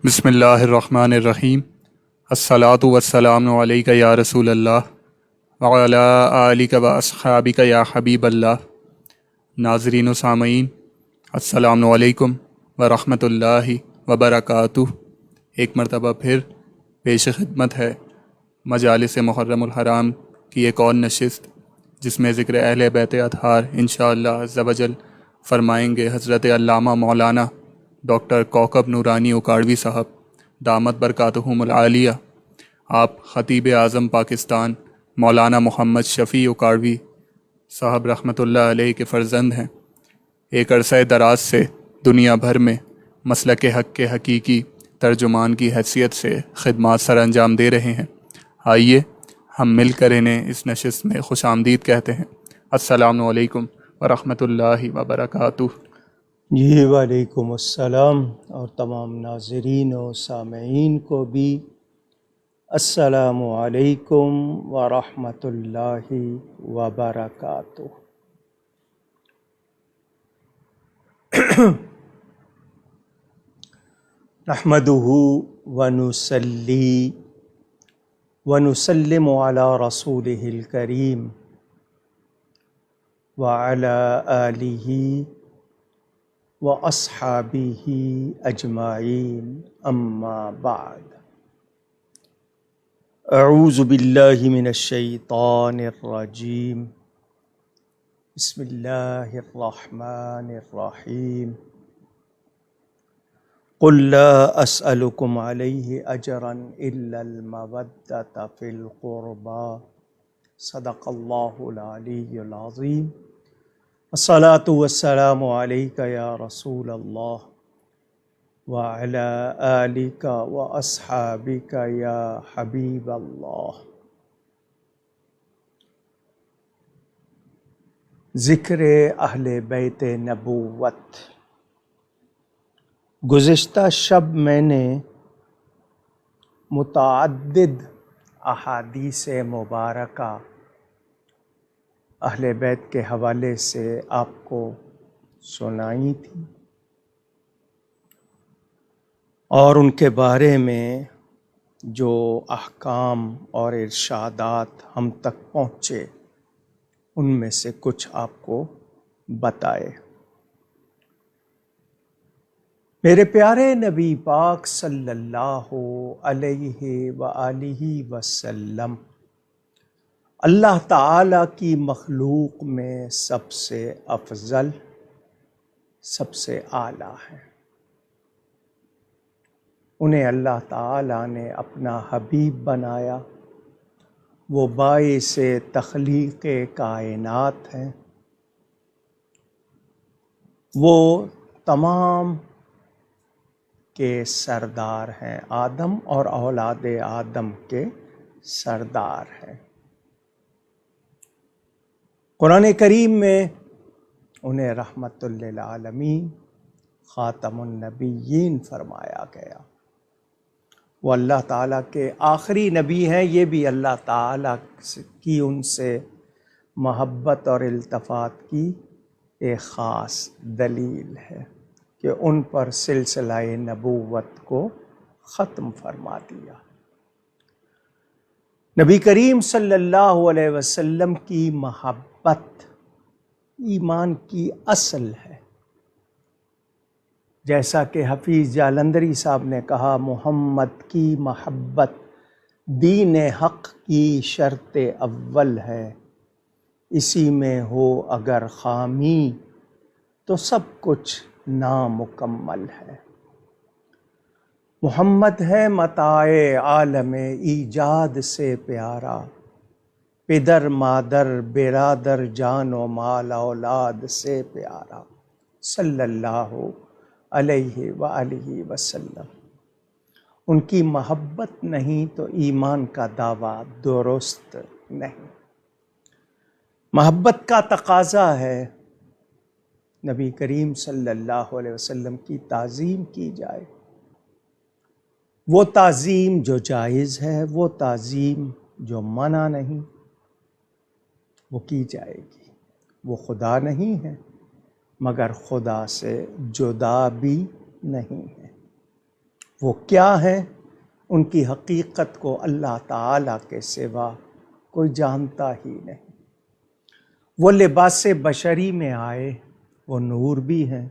بسم اللہ الرحمن الرحیم۔ الصلاۃ والسلام علیک یا رسول اللہ وعلی آلک و اصحابک یا حبیب اللہ۔ ناظرین و سامعین، السلام علیکم ورحمۃ اللہ وبرکاتہ۔ ایک مرتبہ پھر پیش خدمت ہے مجالس محرم الحرام کی ایک اور نشست، جس میں ذکر اہل بیت اطہار انشاءاللہ عز و جل فرمائیں گے حضرت علامہ مولانا ڈاکٹر کوکب نورانی اکاڑوی صاحب دامت برکاتہم العالیہ۔ آپ خطیب اعظم پاکستان مولانا محمد شفیع اکاڑوی صاحب رحمۃ اللہ علیہ کے فرزند ہیں۔ ایک عرصہ دراز سے دنیا بھر میں مسلک حق کے حقیقی ترجمان کی حیثیت سے خدمات سر انجام دے رہے ہیں۔ آئیے ہم مل کر انہیں اس نشست میں خوش آمدید کہتے ہیں۔ السلام علیکم ورحمۃ اللہ وبرکاتہ۔ جی وعلیکم السلام، اور تمام ناظرین و سامعین کو بھی السلام علیکم ورحمۃ اللہ وبرکاتہ۔ نحمدہ ونصلی ونسلم علی رسولہ الکریم وعلی آلہ وَأَصْحَابِهِ أَجْمَعِينَ أَمَّا بَعْد۔ اعوذ باللہ من الشیطان الرجیم، بسم اللہ الرحمن الرحیم۔ قُلْ لَا أَسْأَلُكُمْ عَلَيْهِ أَجْرًا إِلَّا الْمَوَدَّةَ فِي الْقُرْبَى، صدق اللہ العلی العظیم۔ الصلاۃ والسلام علیک یا رسول اللہ وعلی آلک واصحابک یا حبیب اللہ۔ ذکر اہل بیت نبوت۔ گزشتہ شب میں نے متعدد احادیث مبارکہ اہل بیت کے حوالے سے آپ کو سنائی تھی، اور ان کے بارے میں جو احکام اور ارشادات ہم تک پہنچے ان میں سے کچھ آپ کو بتائے۔ میرے پیارے نبی پاک صلی اللہ علیہ وآلہ وسلم اللہ تعالیٰ کی مخلوق میں سب سے افضل، سب سے اعلیٰ ہے۔ انہیں اللہ تعالیٰ نے اپنا حبیب بنایا، وہ باعث تخلیق کائنات ہیں، وہ تمام کے سردار ہیں، آدم اور اولاد آدم کے سردار ہیں۔ قرآن کریم میں انہیں رحمت للعالمین، خاتم النبیین فرمایا گیا۔ وہ اللہ تعالیٰ کے آخری نبی ہیں۔ یہ بھی اللہ تعالیٰ کی ان سے محبت اور التفات کی ایک خاص دلیل ہے کہ ان پر سلسلہ نبوت کو ختم فرما دیا۔ نبی کریم صلی اللہ علیہ وسلم کی محبت ایمان کی اصل ہے۔ جیسا کہ حفیظ جالندری صاحب نے کہا، محمد کی محبت دین حق کی شرط اول ہے، اسی میں ہو اگر خامی تو سب کچھ نامکمل ہے۔ محمد ہے متاع عالم ایجاد سے پیارا، پدر مادر برادر جان و مال اولاد سے پیارا، صلی اللہ علیہ وآلہ وسلم۔ ان کی محبت نہیں تو ایمان کا دعویٰ درست نہیں۔ محبت کا تقاضا ہے نبی کریم صلی اللہ علیہ وسلم کی تعظیم کی جائے، وہ تعظیم جو جائز ہے، وہ تعظیم جو منع نہیں، وہ کی جائے گی۔ وہ خدا نہیں ہے مگر خدا سے جدا بھی نہیں ہے، وہ کیا ہیں، ان کی حقیقت کو اللہ تعالیٰ کے سوا کوئی جانتا ہی نہیں۔ وہ لباس بشری میں آئے، وہ نور بھی ہیں،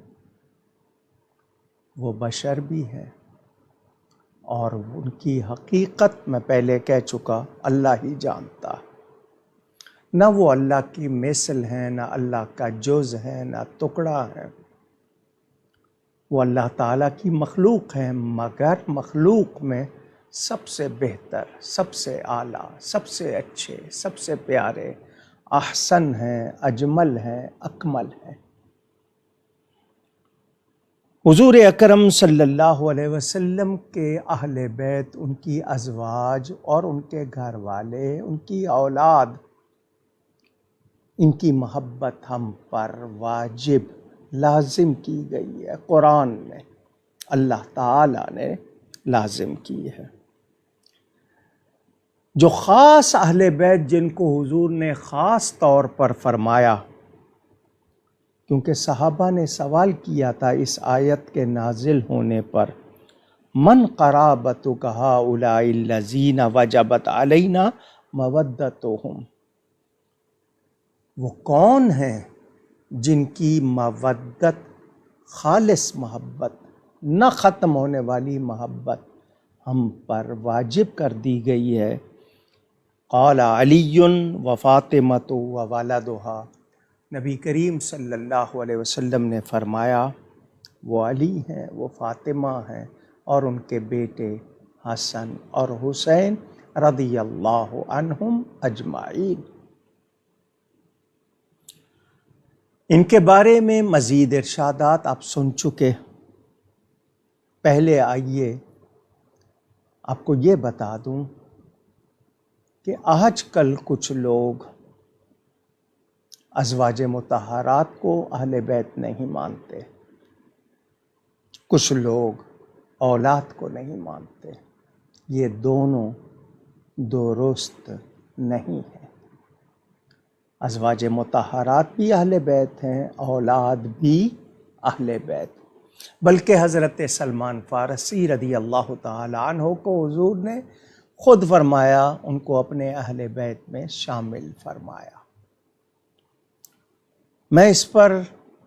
وہ بشر بھی ہیں، اور ان کی حقیقت میں پہلے کہہ چکا اللہ ہی جانتا ہے۔ نہ وہ اللہ کی مثل ہیں، نہ اللہ کا جز ہے، نہ ٹکڑا ہے۔ وہ اللہ تعالیٰ کی مخلوق ہیں، مگر مخلوق میں سب سے بہتر، سب سے اعلیٰ، سب سے اچھے، سب سے پیارے، احسن ہیں، اجمل ہیں، اکمل ہیں۔ حضور اکرم صلی اللہ علیہ وسلم کے اہل بیت، ان کی ازواج اور ان کے گھر والے، ان کی اولاد، ان کی محبت ہم پر واجب لازم کی گئی ہے، قرآن میں اللہ تعالیٰ نے لازم کی ہے۔ جو خاص اہل بیت جن کو حضور نے خاص طور پر فرمایا، کیونکہ صحابہ نے سوال کیا تھا اس آیت کے نازل ہونے پر، من قرابتک ہؤلاء الذین وجبت علینا مودتہم، وہ کون ہیں جن کی مودت، خالص محبت، نہ ختم ہونے والی محبت ہم پر واجب کر دی گئی ہے؟ قال علی و فاطمۃ و ولدہا، نبی کریم صلی اللہ علیہ وسلم نے فرمایا وہ علی ہیں، وہ فاطمہ ہیں، اور ان کے بیٹے حسن اور حسین رضی اللہ عنہم اجمعین۔ ان کے بارے میں مزید ارشادات آپ سن چکے۔ پہلے آئیے آپ کو یہ بتا دوں کہ آج کل کچھ لوگ ازواج مطہرات کو اہل بیت نہیں مانتے، کچھ لوگ اولاد کو نہیں مانتے۔ یہ دونوں درست نہیں ہیں۔ ازواج مطہرات بھی اہل بیت ہیں، اولاد بھی اہل بیت، بلکہ حضرت سلمان فارسی رضی اللہ تعالی عنہ کو حضور نے خود فرمایا، ان کو اپنے اہل بیت میں شامل فرمایا۔ میں اس پر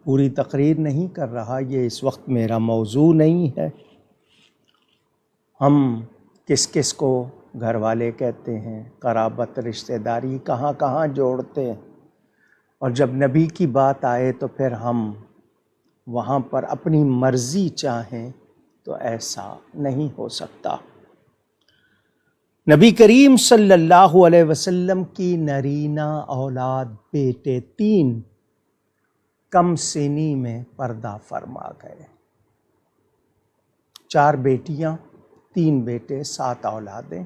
پوری تقریر نہیں کر رہا، یہ اس وقت میرا موضوع نہیں ہے۔ ہم کس کس کو گھر والے کہتے ہیں، قرابت، رشتہ داری کہاں کہاں جوڑتے ہیں، اور جب نبی کی بات آئے تو پھر ہم وہاں پر اپنی مرضی چاہیں تو ایسا نہیں ہو سکتا۔ نبی کریم صلی اللہ علیہ وسلم کی نرینہ اولاد بیٹے 3 کم سنی میں پردہ فرما گئے، 4 بیٹیاں، 3 بیٹے، 7 اولادیں۔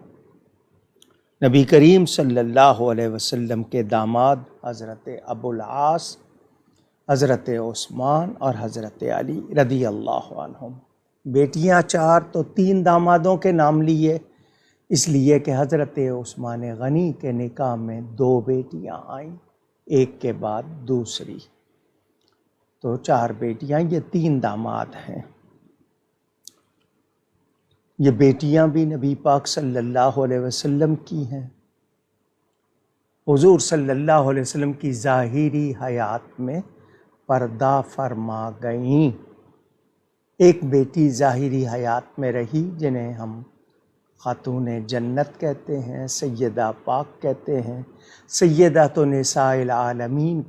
نبی کریم صلی اللہ علیہ وسلم کے داماد حضرت ابو العاص، حضرت عثمان اور حضرت علی رضی اللہ عنہم۔ بیٹیاں 4 تو 3 دامادوں کے نام لیے، اس لیے کہ حضرت عثمان غنی کے نکاح میں 2 بیٹیاں آئیں، ایک کے بعد دوسری، تو 4 بیٹیاں، یہ 3 داماد ہیں۔ یہ بیٹیاں بھی نبی پاک صلی اللہ علیہ وسلم کی ہیں۔ حضور صلی اللہ علیہ وسلم کی ظاہری حیات میں پردہ فرما گئیں۔ ایک بیٹی ظاہری حیات میں رہی جنہیں ہم خاتون جنت کہتے ہیں، سیدہ پاک کہتے ہیں، سیدۃ نساء العالمین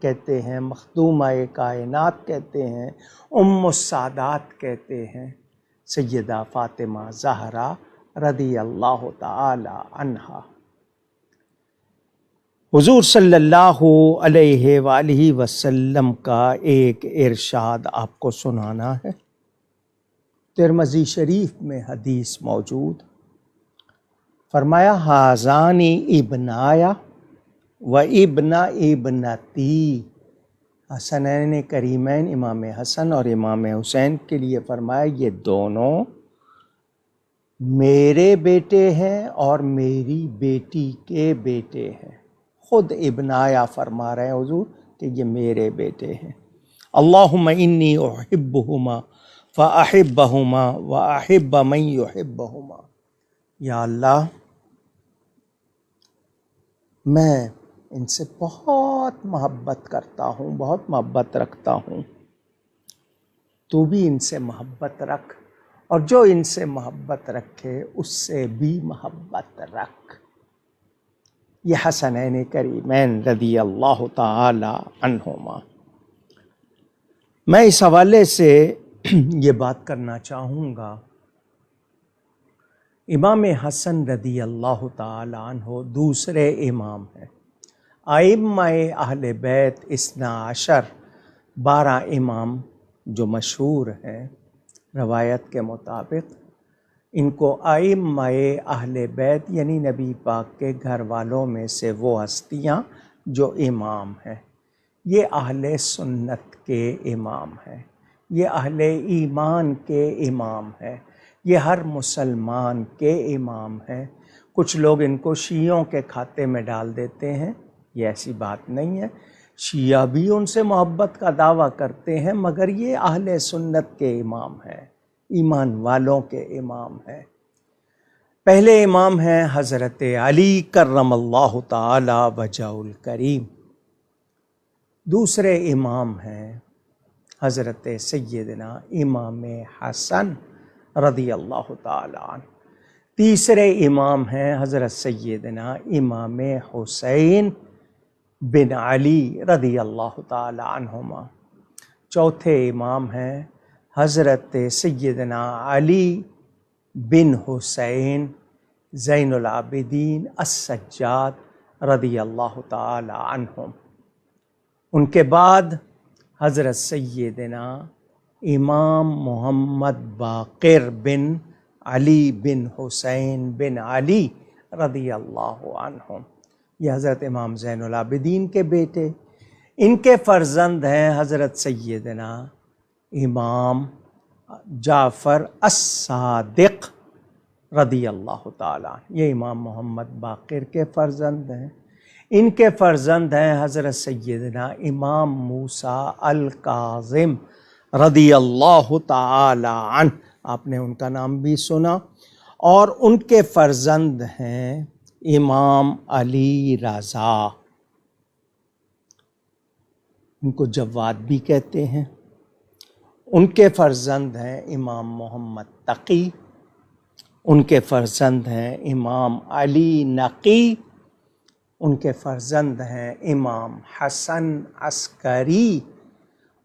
کہتے ہیں، مخدومہ کائنات کہتے ہیں، ام السادات کہتے ہیں، سیدہ فاطمہ زہرا رضی اللہ تعالی عنہا۔ حضور صلی اللہ علیہ وآلہ وسلم کا ایک ارشاد آپ کو سنانا ہے۔ ترمذی شریف میں حدیث موجود، فرمایا ہذانی ابنایا و ابن ابنتی، حسنین کریمین امام حسن اور امام حسین کے لیے فرمایا یہ دونوں میرے بیٹے ہیں اور میری بیٹی کے بیٹے ہیں۔ خود ابنایا فرما رہے ہیں حضور کہ یہ میرے بیٹے ہیں۔ اللہم انی احبہما فَأَحِبَّهُمَا وَأَحِبَّ مَن يُحِبُّهُمَا، یا اللہ میں ان سے بہت محبت کرتا ہوں، بہت محبت رکھتا ہوں، تو بھی ان سے محبت رکھ، اور جو ان سے محبت رکھے اس سے بھی محبت رکھ۔ یہ حسنین کریمین رضی اللہ تعالی عنہما۔ میں اس حوالے سے یہ بات کرنا چاہوں گا، امام حسن رضی اللہ تعالی عنہ دوسرے امام ہیں۔ ائمہ اہل بیت اثنا عشر 12 امام جو مشہور ہیں روایت کے مطابق، ان کو ائمہ اہل بیت یعنی نبی پاک کے گھر والوں میں سے وہ ہستیاں جو امام ہیں، یہ اہل سنت کے امام ہیں، یہ اہل ایمان کے امام ہیں، یہ ہر مسلمان کے امام ہیں۔ کچھ لوگ ان کو شیعوں کے کھاتے میں ڈال دیتے ہیں، یہ ایسی بات نہیں ہے، شیعہ بھی ان سے محبت کا دعویٰ کرتے ہیں، مگر یہ اہل سنت کے امام ہیں، ایمان والوں کے امام ہیں۔ پہلے امام ہیں حضرت علی کرم اللہ تعالی وجہہ الکریم، دوسرے امام ہیں حضرت سیدنا امام حسن رضی اللہ تعالی عنہ، تیسرے امام ہیں حضرت سیدنا امام حسین بن علی رضی اللہ تعالی عنہما، چوتھے امام ہیں حضرت سیدنا علی بن حسین زین العابدین السجاد رضی اللہ تعالی عنہم۔ ان کے بعد حضرت سیدنا امام محمد باقر بن علی بن حسین بن علی رضی اللہ عنہم، یہ حضرت امام زین العابدین کے بیٹے، ان کے فرزند ہیں حضرت سیدنا امام جعفر الصادق رضی اللہ تعالیٰ، یہ امام محمد باقر کے فرزند ہیں۔ ان کے فرزند ہیں حضرت سیدنا امام موسیٰ الکاظم رضی اللہ تعالی عنہ، آپ نے ان کا نام بھی سنا، اور ان کے فرزند ہیں امام علی رضا، ان کو جواد بھی کہتے ہیں۔ ان کے فرزند ہیں امام محمد تقی، ان کے فرزند ہیں امام علی نقی، ان کے فرزند ہیں امام حسن عسکری،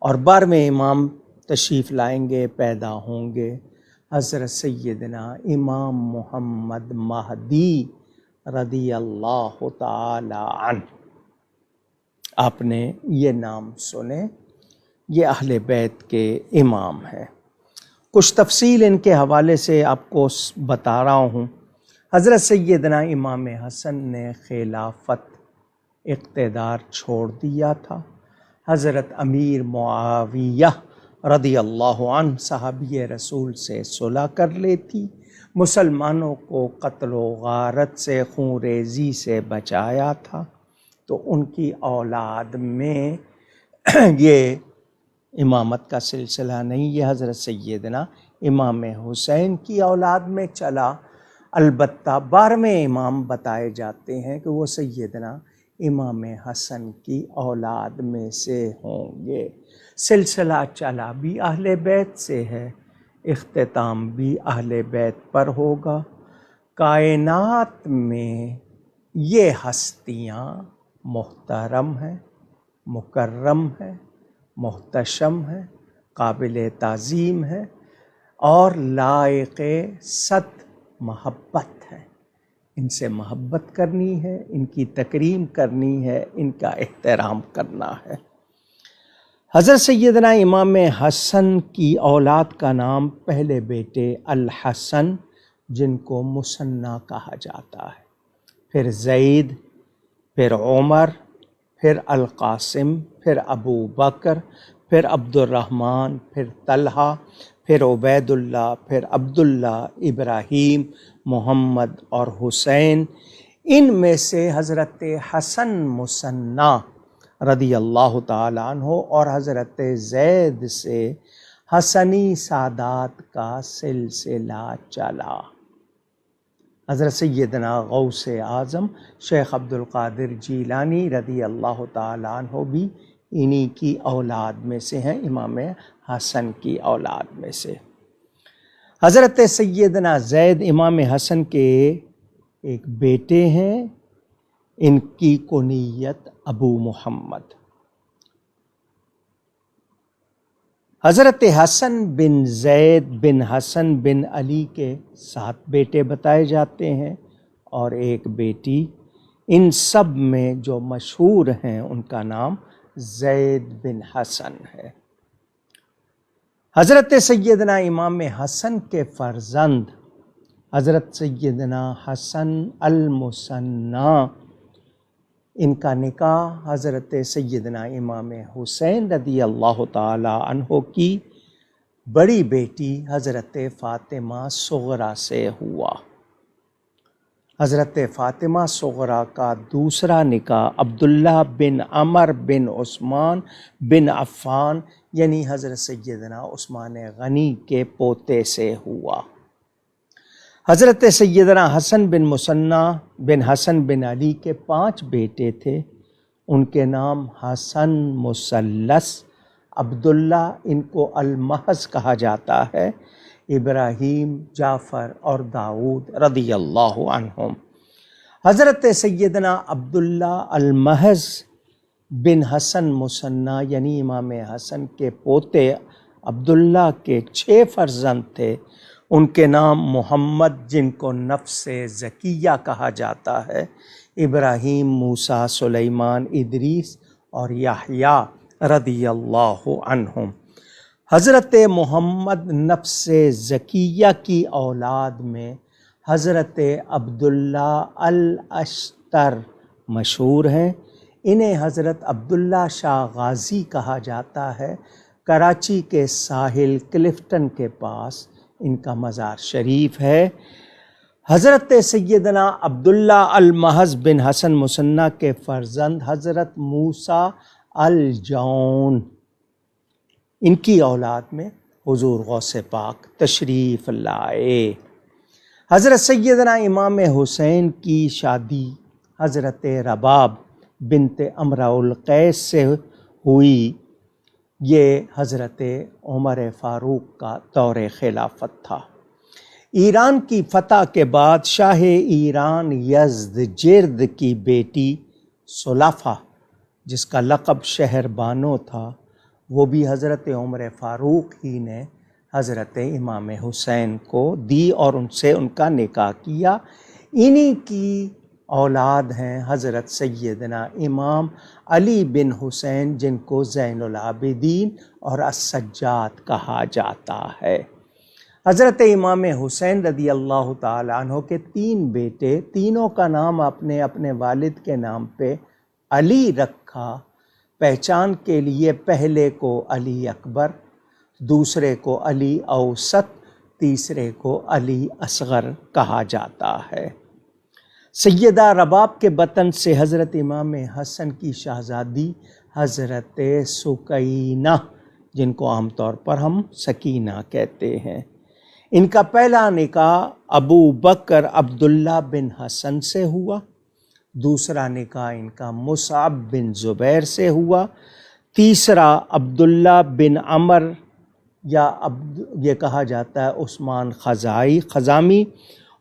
اور 12ویں امام تشریف لائیں گے، پیدا ہوں گے، حضرت سیدنا امام محمد مہدی رضی اللہ تعالی عنہ، آپ نے یہ نام سنے، یہ اہل بیت کے امام ہیں۔ کچھ تفصیل ان کے حوالے سے آپ کو بتا رہا ہوں۔ حضرت سیدنا امام حسن نے خلافت اقتدار چھوڑ دیا تھا، حضرت امیر معاویہ رضی اللہ عنہ صحابی رسول سے صلح کر لیتی، مسلمانوں کو قتل و غارت سے، خون ریزی سے بچایا تھا، تو ان کی اولاد میں یہ امامت کا سلسلہ نہیں، یہ حضرت سیدنا امام حسین کی اولاد میں چلا۔ البتہ 12ویں امام بتائے جاتے ہیں کہ وہ سیدنا امام حسن کی اولاد میں سے ہوں گے۔ سلسلہ چلا بھی اہل بیت سے ہے، اختتام بھی اہل بیت پر ہوگا۔ کائنات میں یہ ہستیاں محترم ہیں، مکرم ہیں، محتشم ہیں، قابل تعظیم ہیں، اور لائق صد محبت ہے۔ ان سے محبت کرنی ہے، ان کی تکریم کرنی ہے، ان کا احترام کرنا ہے۔ حضرت سیدنا امام حسن کی اولاد کا نام پہلے بیٹے الحسن، جن کو مثنیٰ کہا جاتا ہے، پھر زید، پھر عمر، پھر القاسم، پھر ابو بکر، پھر عبد الرحمن، پھر طلحہ، پھر عبید اللہ، پھر عبداللہ، ابراہیم، محمد اور حسین۔ ان میں سے حضرت حسن مثنیٰ رضی اللہ تعالیٰ عنہ اور حضرت زید سے حسنی سادات کا سلسلہ چلا۔ حضرت سیدنا غوث اعظم شیخ عبد القادر جیلانی رضی اللہ تعالیٰ عنہ بھی انہی کی اولاد میں سے ہیں، امام حسن کی اولاد میں سے۔ حضرت سیدنا زید امام حسن کے ایک بیٹے ہیں، ان کی کنیت ابو محمد۔ حضرت حسن بن زید بن حسن بن علی کے 7 بیٹے بتائے جاتے ہیں اور ایک بیٹی۔ ان سب میں جو مشہور ہیں ان کا نام زید بن حسن ہے۔ حضرت سیدنا امام حسن کے فرزند حضرت سیدنا حسن المثنی، ان کا نکاح حضرت سیدنا امام حسین رضی اللہ تعالی عنہ کی بڑی بیٹی حضرت فاطمہ صغریٰ سے ہوا۔ حضرت فاطمہ صغریٰ کا دوسرا نکاح عبداللہ بن عمر بن عثمان بن عفان یعنی حضرت سیدنا عثمان غنی کے پوتے سے ہوا۔ حضرت سیدنا حسن بن مثنی بن حسن بن علی کے 5 بیٹے تھے، ان کے نام حسن مثلث، عبداللہ ان کو المحض کہا جاتا ہے، ابراہیم، جعفر اور داؤد رضی اللہ عنہم۔ حضرت سیدنا عبداللہ المحض بن حسن مثنی یعنی امام حسن کے پوتے عبداللہ کے 6 فرزند تھے، ان کے نام محمد جن کو نفس زکیہ کہا جاتا ہے، ابراہیم، موسیٰ، سلیمان، ادریس اور یحییٰ رضی اللہ عنہم۔ حضرت محمد نفس زکیہ کی اولاد میں حضرت عبداللہ الاشتر مشہور ہیں، انہیں حضرت عبداللہ شاہ غازی کہا جاتا ہے۔ کراچی کے ساحل کلفٹن کے پاس ان کا مزار شریف ہے۔ حضرت سیدنا عبداللہ المحض بن حسن مثنی کے فرزند حضرت موسیٰ الجون، ان کی اولاد میں حضور غوث پاک تشریف لائے۔ حضرت سیدنا امام حسین کی شادی حضرت رباب بنت امرؤ القیس سے ہوئی، یہ حضرت عمر فاروق کا دور خلافت تھا۔ ایران کی فتح کے بعد شاہ ایران یزدجرد کی بیٹی سلافہ، جس کا لقب شہر بانو تھا، وہ بھی حضرت عمر فاروق ہی نے حضرت امام حسین کو دی اور ان سے ان کا نکاح کیا۔ انہی کی اولاد ہیں حضرت سیدنا امام علی بن حسین جن کو زین العابدین اور السجاد کہا جاتا ہے۔ حضرت امام حسین رضی اللہ تعالیٰ عنہ کے 3 بیٹے، تینوں کا نام اپنے اپنے والد کے نام پہ علی رکھا۔ پہچان کے لیے پہلے کو علی اکبر، دوسرے کو علی اوسط، تیسرے کو علی اصغر کہا جاتا ہے۔ سیدہ رباب کے بطن سے حضرت امام حسن کی شہزادی حضرت سکینہ، جن کو عام طور پر ہم سکینہ کہتے ہیں، ان کا پہلا نکاح ابو بکر عبداللہ بن حسن سے ہوا، دوسرا نکاح ان کا مصعب بن زبیر سے ہوا، تیسرا عبداللہ بن عمر یا یہ کہا جاتا ہے عثمان خزامی،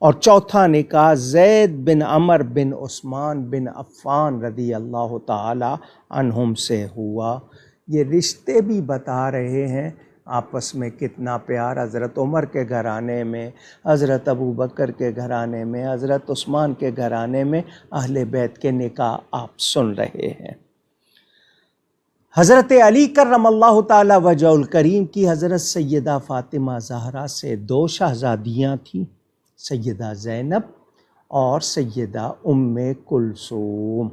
اور چوتھا نکاح زید بن عمر بن عثمان بن عفان رضی اللہ تعالی عنہم سے ہوا۔ یہ رشتے بھی بتا رہے ہیں آپس میں کتنا پیار حضرت عمر کے گھرانے میں، حضرت ابو بکر کے گھرانے میں، حضرت عثمان کے گھرانے میں اہل بیت کے نکاح آپ سن رہے ہیں۔ حضرت علی کرم اللہ تعالی وجہ الکریم کی حضرت سیدہ فاطمہ زہرا سے 2 شہزادیاں تھیں، سیدہ زینب اور سیدہ ام کلثوم۔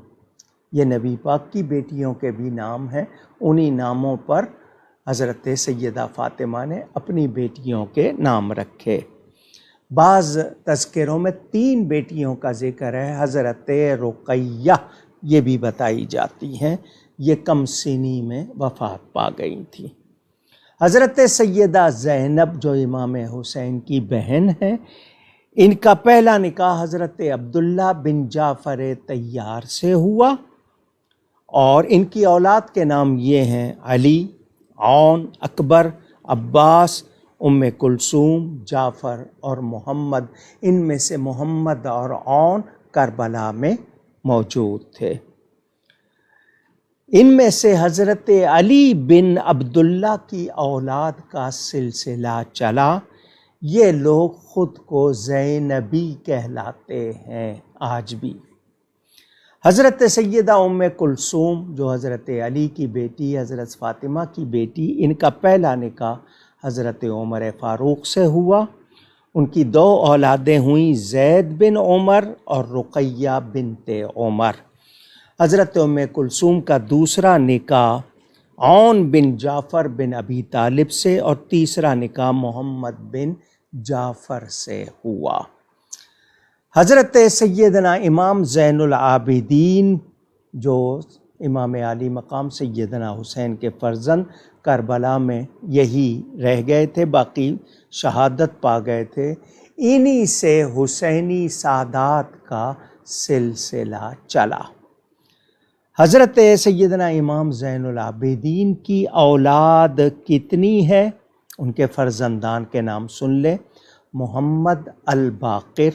یہ نبی پاک کی بیٹیوں کے بھی نام ہیں، انہی ناموں پر حضرت سیدہ فاطمہ نے اپنی بیٹیوں کے نام رکھے۔ بعض تذکروں میں 3 بیٹیوں کا ذکر ہے، حضرت رقیہ یہ بھی بتائی جاتی ہیں، یہ کم سنی میں وفات پا گئی تھی۔ حضرت سیدہ زینب جو امام حسین کی بہن ہیں، ان کا پہلا نکاح حضرت عبداللہ بن جعفر طیار سے ہوا، اور ان کی اولاد کے نام یہ ہیں: علی، عون، اکبر، عباس، ام کلثوم، جعفر اور محمد۔ ان میں سے محمد اور عون کربلا میں موجود تھے۔ ان میں سے حضرت علی بن عبداللہ کی اولاد کا سلسلہ چلا۔ یہ لوگ خود کو زینبی کہلاتے ہیں آج بھی۔ حضرت سیدہ ام کلثوم جو حضرت علی کی بیٹی، حضرت فاطمہ کی بیٹی، ان کا پہلا نکاح حضرت عمر فاروق سے ہوا۔ ان کی 2 اولادیں ہوئیں، زید بن عمر اور رقیہ بنت عمر۔ حضرت ام کلثوم کا دوسرا نکاح عون بن جعفر بن ابی طالب سے، اور تیسرا نکاح محمد بن جعفر سے ہوا۔ حضرت سیدنا امام زین العابدین جو امام عالی مقام سیدنا حسین کے فرزند، کربلا میں یہی رہ گئے تھے، باقی شہادت پا گئے تھے۔ انہی سے حسینی سادات کا سلسلہ چلا۔ حضرت سیدنا امام زین العابدین کی اولاد کتنی ہے؟ ان کے فرزندان کے نام سن لیں: محمد الباقر،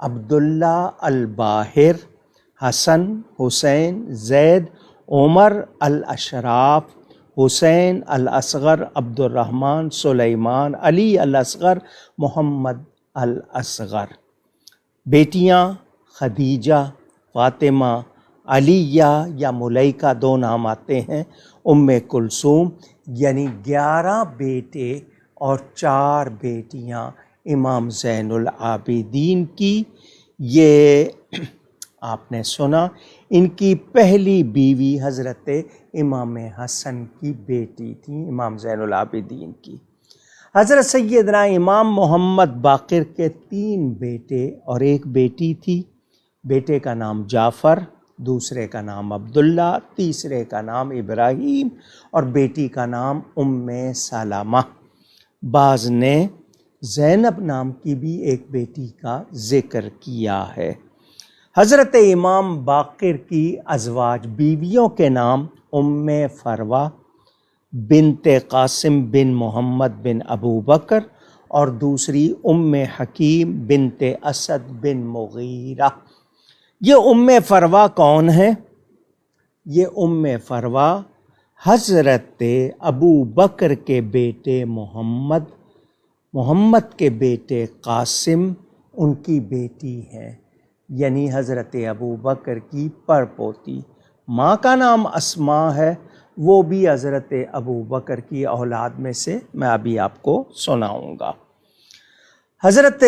عبداللہ الباہر، حسن، حسین، زید، عمر الاشراف، حسین الاصغر، عبد الرحمن، سلیمان، علی الاصغر، محمد الاصغر۔ بیٹیاں خدیجہ، فاطمہ، علیہ یا ملیکہ 2 نام آتے ہیں، ام کلثوم، یعنی 11 بیٹے اور 4 بیٹیاں امام زین العابدین کی۔ یہ آپ نے سنا، ان کی پہلی بیوی حضرت امام حسن کی بیٹی تھی، امام زین العابدین کی۔ حضرت سیدنا امام محمد باقر کے 3 بیٹے اور 1 بیٹی تھی۔ بیٹے کا نام جعفر، دوسرے کا نام عبداللہ، تیسرے کا نام ابراہیم اور بیٹی کا نام ام سلمہ۔ بعض نے زینب نام کی بھی ایک بیٹی کا ذکر کیا ہے۔ حضرت امام باقر کی ازواج بیویوں کے نام ام فروہ بنت قاسم بن محمد بن ابو بکر اور دوسری ام حکیم بنت اسد بن مغیرہ۔ یہ ام فروہ کون ہے؟ یہ ام فروہ حضرت ابو بکر کے بیٹے محمد کے بیٹے قاسم، ان کی بیٹی ہے، یعنی حضرت ابو بکر کی پڑپوتی۔ ماں کا نام اسماء ہے، وہ بھی حضرت ابو بکر کی اولاد میں سے، میں ابھی آپ کو سناؤں گا۔ حضرت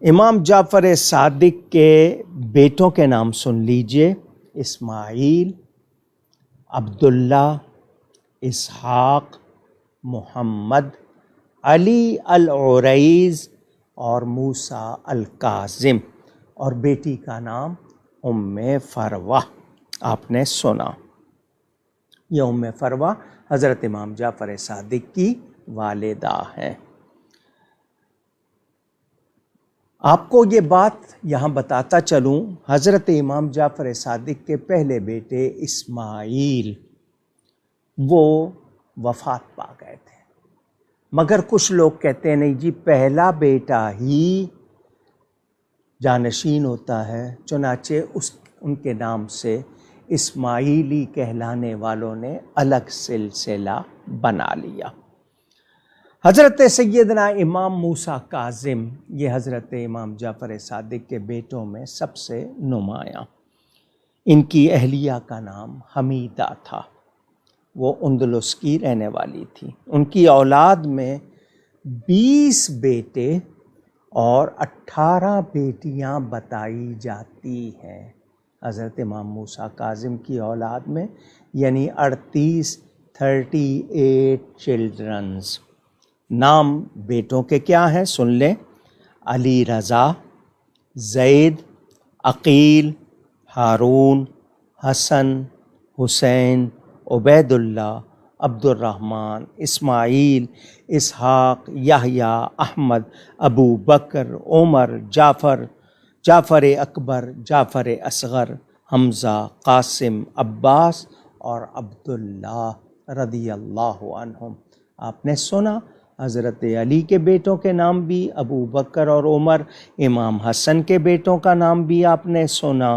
امام جعفر صادق کے بیٹوں کے نام سن لیجئے: اسماعیل، عبداللہ، اسحاق، محمد، علی العریض اور موسیٰ الکاظم، اور بیٹی کا نام ام فروہ آپ نے سنا۔ یہ ام فروہ حضرت امام جعفر صادق کی والدہ ہیں۔ آپ کو یہ بات یہاں بتاتا چلوں، حضرت امام جعفر صادق کے پہلے بیٹے اسماعیل وہ وفات پا گئے تھے، مگر کچھ لوگ کہتے ہیں نہیں جی، پہلا بیٹا ہی جانشین ہوتا ہے، چنانچہ ان کے نام سے اسماعیلی کہلانے والوں نے الگ سلسلہ بنا لیا۔ حضرت سیدنا امام موسیٰ کاظم، یہ حضرت امام جعفر صادق کے بیٹوں میں سب سے نمایاں۔ ان کی اہلیہ کا نام حمیدہ تھا، وہ اندلس کی رہنے والی تھی۔ ان کی اولاد میں 20 بیٹے اور 18 بیٹیاں بتائی جاتی ہیں حضرت امام موسیٰ کاظم کی اولاد میں، یعنی 38 چلڈرنز۔ نام بیٹوں کے کیا ہیں سن لیں: علی رضا، زید، عقیل، ہارون، حسن، حسین، عبید اللہ، عبد الرحمن، اسماعیل، اسحاق، یحییٰ، احمد، ابو بکر، عمر، جعفر اکبر، جعفر اصغر، حمزہ، قاسم، عباس اور عبداللہ رضی اللہ عنہم۔ آپ نے سنا حضرت علی کے بیٹوں کے نام بھی ابو بکر اور عمر، امام حسن کے بیٹوں کا نام بھی آپ نے سنا،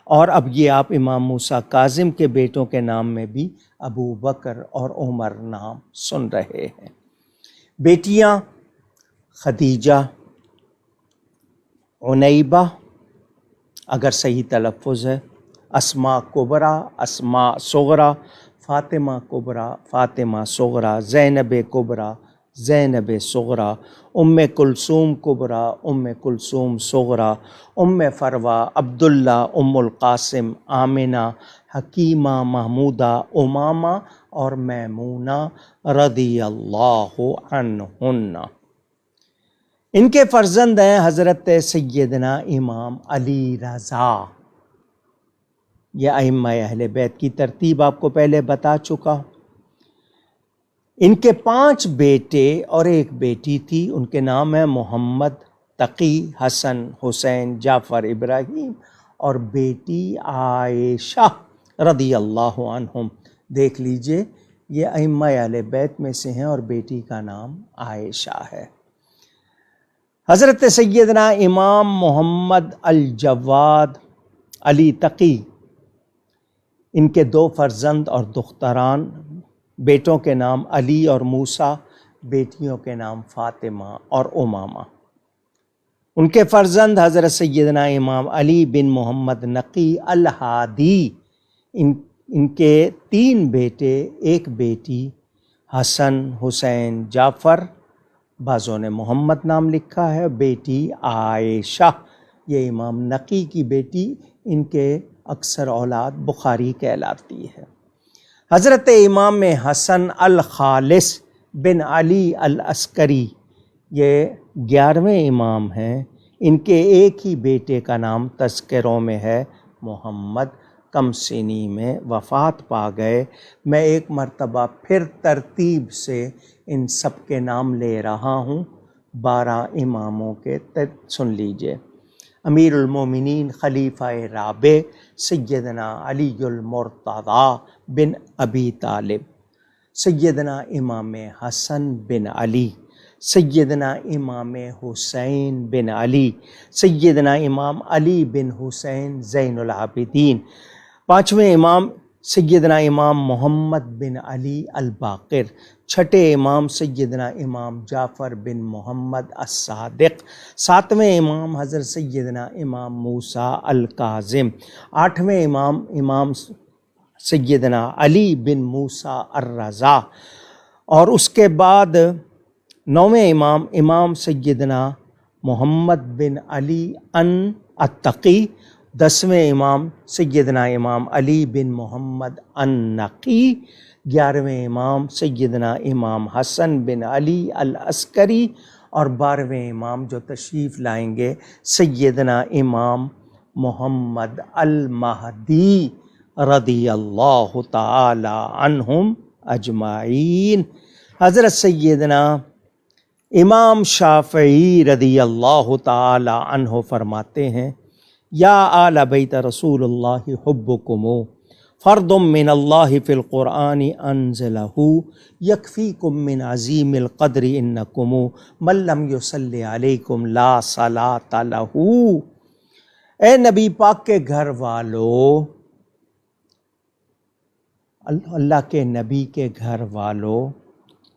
اور اب یہ آپ امام موسیٰ کاظم کے بیٹوں کے نام میں بھی ابو بکر اور عمر نام سن رہے ہیں۔ بیٹیاں خدیجہ، عنیبہ اگر صحیح تلفظ ہے، اسماء کبریٰ، اسماء صغریٰ، فاطمہ کبریٰ، فاطمہ صغریٰ، زینب کبریٰ، زینب صغریٰ، ام کلثوم کبریٰ، ام کلثوم صغریٰ، ام فروہ، عبداللہ، ام القاسم، آمنہ، حکیمہ، محمودہ، امامہ اور میمونہ رضی اللہ عنہن۔ ان کے فرزند ہیں حضرت سیدنا امام علی رضا۔ یہ ائمہ اہل بیت کی ترتیب آپ کو پہلے بتا چکا۔ ان کے 5 بیٹے اور 1 بیٹی تھی، ان کے نام ہیں محمد، تقی، حسن، حسین، جعفر، ابراہیم اور بیٹی عائشہ رضی اللہ عنہم۔ دیکھ لیجئے یہ ائمہ اہل بیت میں سے ہیں اور بیٹی کا نام عائشہ ہے۔ حضرت سیدنا امام محمد الجواد علی تقی، ان کے 2 فرزند اور دختران، بیٹوں کے نام علی اور موسیٰ، بیٹیوں کے نام فاطمہ اور امامہ۔ ان کے فرزند حضرت سیدنا امام علی بن محمد نقی الہادی، ان کے 3 بیٹے، 1 بیٹی، حسن، حسین، جعفر، بعضوں نے محمد نام لکھا ہے، بیٹی عائشہ، یہ امام نقی کی بیٹی، ان کے اکثر اولاد بخاری کہلاتی ہے۔ حضرت امام حسن الخالص بن علی العسکری، یہ 11ویں امام ہیں، ان کے ایک ہی بیٹے کا نام تذکروں میں ہے محمد، کم سنی میں وفات پا گئے۔ میں ایک مرتبہ پھر ترتیب سے ان سب کے نام لے رہا ہوں، 12 اماموں کے، سن لیجئے۔ امیر المومنین خلیفہ رابع سیدنا علی المرتضیٰ بن ابی طالب، سیدنا امام حسن بن علی، سیدنا امام حسین بن علی، سیدنا امام علی بن حسین زین العابدین، 5ویں امام سیدنا امام محمد بن علی الباقر، 6ٹھے امام سیدنا امام جعفر بن محمد الصادق، 7ویں امام حضرت سیدنا امام موسیٰ الکاظم، 8ویں امام سیدنا علی بن موسیٰ الرضا، اور اس کے بعد 9ویں امام سیدنا محمد بن علی التقی، 10ویں امام سیدنا امام علی بن محمد النقی، 11ویں امام سیدنا امام حسن بن علی العسکری، اور 12ویں امام جو تشریف لائیں گے سیدنا امام محمد المہدی رضی اللہ تعالی عنہم اجمعین۔ حضرت سیدنا امام شافعی رضی اللہ تعالی عنہ فرماتے ہیں، یا آل بیت رسول اللہ حبکم فرد من اللہ فی القرآن انزلہ یکفیکم من عظیم القدر انکم من لم یصلی علیکم لا صلاۃ لہ۔ اے نبی پاک کے گھر والو، اللہ کے نبی کے گھر والو،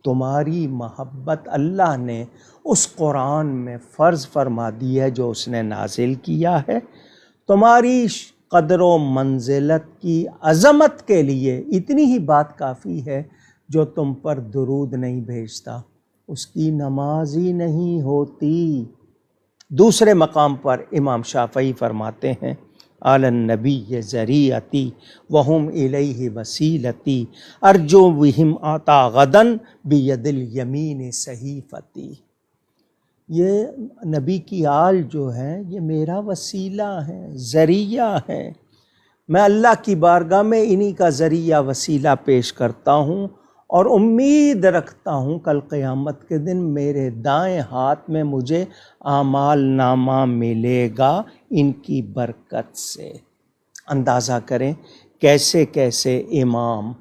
تمہاری محبت اللہ نے اس قرآن میں فرض فرما دی ہے جو اس نے نازل کیا ہے۔ تمہاری قدر و منزلت کی عظمت کے لیے اتنی ہی بات کافی ہے، جو تم پر درود نہیں بھیجتا اس کی نماز ہی نہیں ہوتی۔ دوسرے مقام پر امام شافعی فرماتے ہیں، علی النبی ذریعتی وہم الیہ وسیلتی ارجو بہم آتا غدن بید الیمین صحیفتی۔ یہ نبی کی آل جو ہے یہ میرا وسیلہ ہے، ذریعہ ہے، میں اللہ کی بارگاہ میں انہی کا ذریعہ وسیلہ پیش کرتا ہوں، اور امید رکھتا ہوں کل قیامت کے دن میرے دائیں ہاتھ میں مجھے اعمال نامہ ملے گا ان کی برکت سے۔ اندازہ کریں کیسے کیسے امام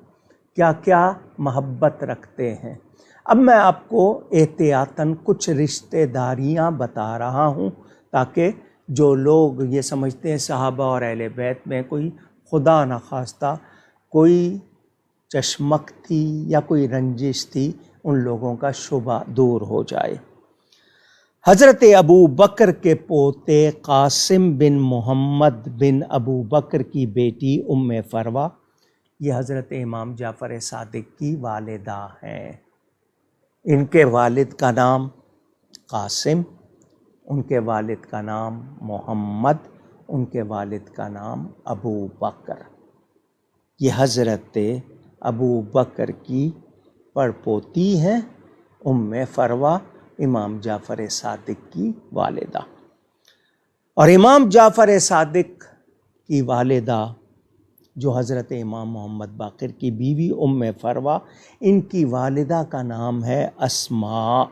کیا کیا محبت رکھتے ہیں۔ اب میں آپ کو احتیاطاً کچھ رشتہ داریاں بتا رہا ہوں تاکہ جو لوگ یہ سمجھتے ہیں صحابہ اور اہل بیت میں کوئی خدا نخواستہ کوئی چشمک تھی یا کوئی رنجش تھی، ان لوگوں کا شبہ دور ہو جائے۔ حضرت ابو بکر کے پوتے قاسم بن محمد بن ابو بکر کی بیٹی ام فروہ، یہ حضرت امام جعفر صادق کی والدہ ہیں۔ ان کے والد کا نام قاسم، ان کے والد کا نام محمد، ان کے والد کا نام ابو بکر۔ یہ حضرت ابو بکر کی پڑپوتی ہیں ام فروہ، امام جعفر صادق کی والدہ۔ اور امام جعفر صادق کی والدہ جو حضرت امام محمد باقر کی بیوی ام فروہ، ان کی والدہ کا نام ہے اسماء،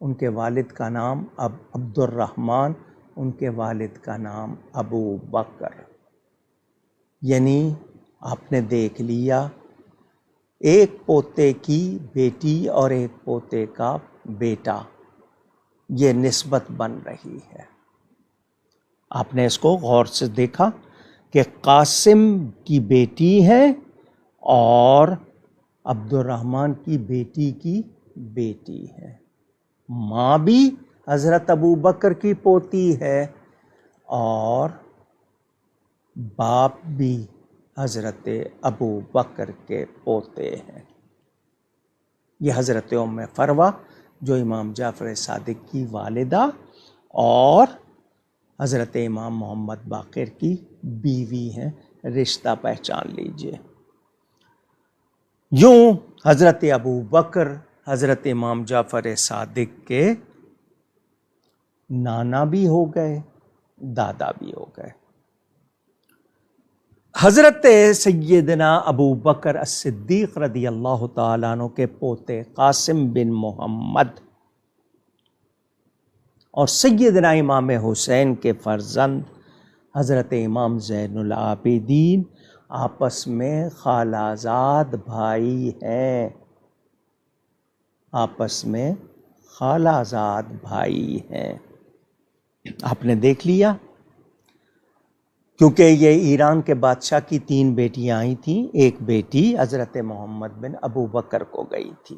ان کے والد کا نام عبد الرحمن، ان کے والد کا نام ابو بکر۔ یعنی آپ نے دیکھ لیا ایک پوتے کی بیٹی اور ایک پوتے کا بیٹا، یہ نسبت بن رہی ہے۔ آپ نے اس کو غور سے دیکھا کہ قاسم کی بیٹی ہے اور عبد الرحمن کی بیٹی کی بیٹی ہے، ماں بھی حضرت ابو بکر کی پوتی ہے اور باپ بھی حضرت ابو بکر کے پوتے ہیں۔ یہ حضرت ام فروہ جو امام جعفر صادق کی والدہ اور حضرت امام محمد باقر کی بیوی ہیں، رشتہ پہچان لیجئے۔ یوں حضرت ابو بکر حضرت امام جعفر صادق کے نانا بھی ہو گئے، دادا بھی ہو گئے۔ حضرت سیدنا ابو بکر الصدیق رضی اللہ تعالیٰ عنہ کے پوتے قاسم بن محمد اور سیدنا امام حسین کے فرزند حضرت امام زین العابدین آپس میں خالہ زاد بھائی ہیں، آپس میں خالہ زاد بھائی ہیں۔ آپ نے دیکھ لیا، کیونکہ یہ ایران کے بادشاہ کی 3 بیٹیاں آئی تھیں، ایک بیٹی حضرت محمد بن ابو بکر کو گئی تھی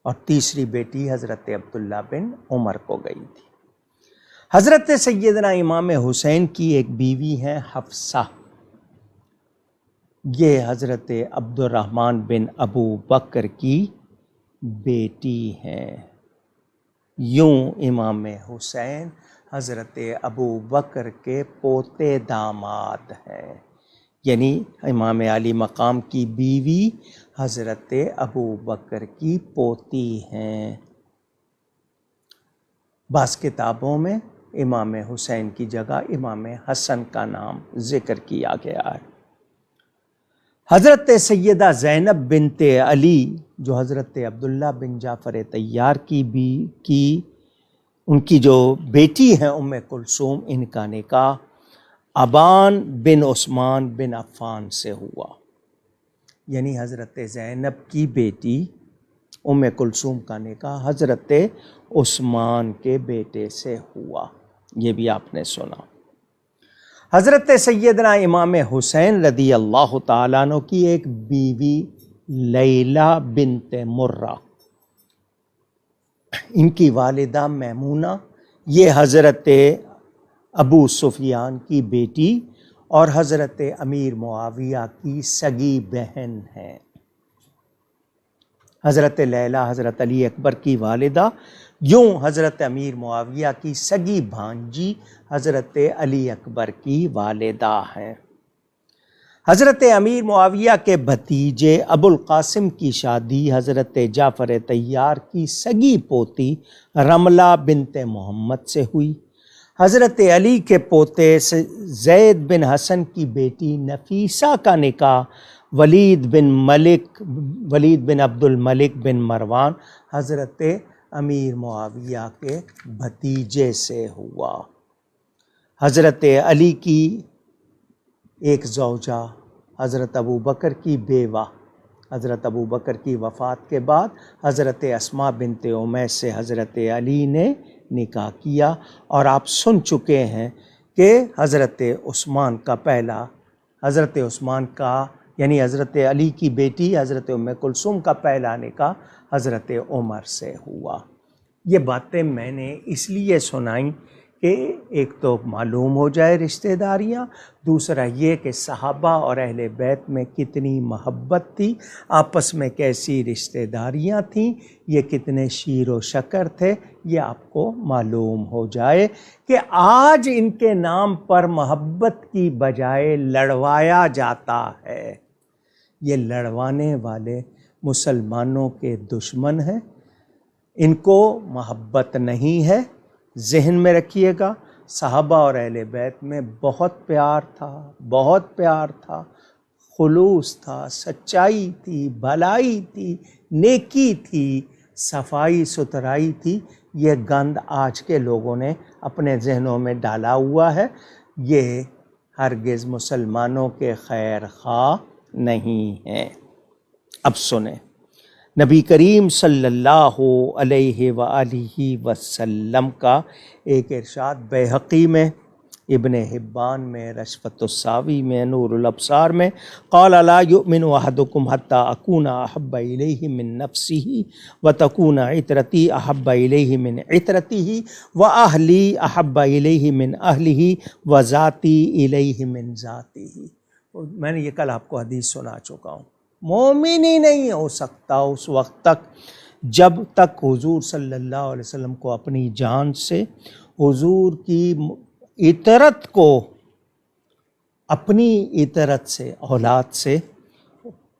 اور تیسری بیٹی حضرت عبداللہ بن عمر کو گئی تھی۔ حضرت سیدنا امام حسین کی ایک بیوی ہے حفصہ، یہ حضرت عبد الرحمن بن ابو بکر کی بیٹی ہیں۔ یوں امام حسین حضرت ابو بکر کے پوتے داماد ہیں، یعنی امام علی مقام کی بیوی حضرت ابو بکر کی پوتی ہیں۔ بعض کتابوں میں امام حسین کی جگہ امام حسن کا نام ذکر کیا گیا ہے۔ حضرت سیدہ زینب بنت علی جو حضرت عبداللہ بن جعفر طیار کی ان کی جو بیٹی ہیں ام کلثوم، ان کا نکاح ابان بن عثمان بن عفان سے ہوا، یعنی حضرت زینب کی بیٹی ام کلثوم کا نکاح حضرت عثمان کے بیٹے سے ہوا، یہ بھی آپ نے سنا۔ حضرت سیدنا امام حسین رضی اللہ تعالیٰ عنہ کی ایک بیوی لیلہ بنت مرہ، ان کی والدہ میمونہ، یہ حضرت ابو سفیان کی بیٹی اور حضرت امیر معاویہ کی سگی بہن ہیں۔ حضرت لیلہ حضرت علی اکبر کی والدہ، یوں حضرت امیر معاویہ کی سگی بھانجی حضرت علی اکبر کی والدہ ہیں۔ حضرت امیر معاویہ کے بھتیجے ابو القاسم کی شادی حضرت جعفر طیار کی سگی پوتی رملہ بنت محمد سے ہوئی۔ حضرت علی کے پوتے زید بن حسن کی بیٹی نفیسہ کا نکاح ولید بن عبد الملک بن مروان حضرت امیر معاویہ کے بھتیجے سے ہوا۔ حضرت علی کی ایک زوجہ حضرت ابوبکر کی بیوہ، حضرت ابوبکر کی وفات کے بعد حضرت اسماء بنت امیس سے حضرت علی نے نکاح کیا، اور آپ سن چکے ہیں کہ حضرت عثمان کا یعنی حضرت علی کی بیٹی حضرت ام کلثوم کا پہلا نکاح حضرت عمر سے ہوا۔ یہ باتیں میں نے اس لیے سنائیں کہ ایک تو معلوم ہو جائے رشتہ داریاں، دوسرا یہ کہ صحابہ اور اہل بیت میں کتنی محبت تھی، آپس میں کیسی رشتہ داریاں تھیں، یہ کتنے شیر و شکر تھے، یہ آپ کو معلوم ہو جائے کہ آج ان کے نام پر محبت کی بجائے لڑوایا جاتا ہے۔ یہ لڑوانے والے مسلمانوں کے دشمن ہیں، ان کو محبت نہیں ہے۔ ذہن میں رکھیے گا، صحابہ اور اہل بیت میں بہت پیار تھا، خلوص تھا، سچائی تھی، بھلائی تھی، نیکی تھی، صفائی ستھرائی تھی۔ یہ گند آج کے لوگوں نے اپنے ذہنوں میں ڈالا ہوا ہے، یہ ہرگز مسلمانوں کے خیر خواہ نہیں ہیں۔ اب سنیں، نبی کریم صلی اللہ علیہ وآلہ وسلم کا ایک ارشاد بیہقی میں، ابن حبان میں، رشفۃ الساوی میں، نور الابصار میں، قال لا یؤمن احدکم حتی اکون احب الیہ من نفسہ وتکون عطرتی احب الیہ من عطرتہ واہلی احب الیہ من اہلہ وذاتی الیہ من ذاتہ۔ میں نے یہ کل آپ کو حدیث سنا چکا ہوں۔ مومن ہی نہیں ہو سکتا اس وقت تک جب تک حضور صلی اللہ علیہ وسلم کو اپنی جان سے، حضور کی اطرت کو اپنی اطرت سے، اولاد سے،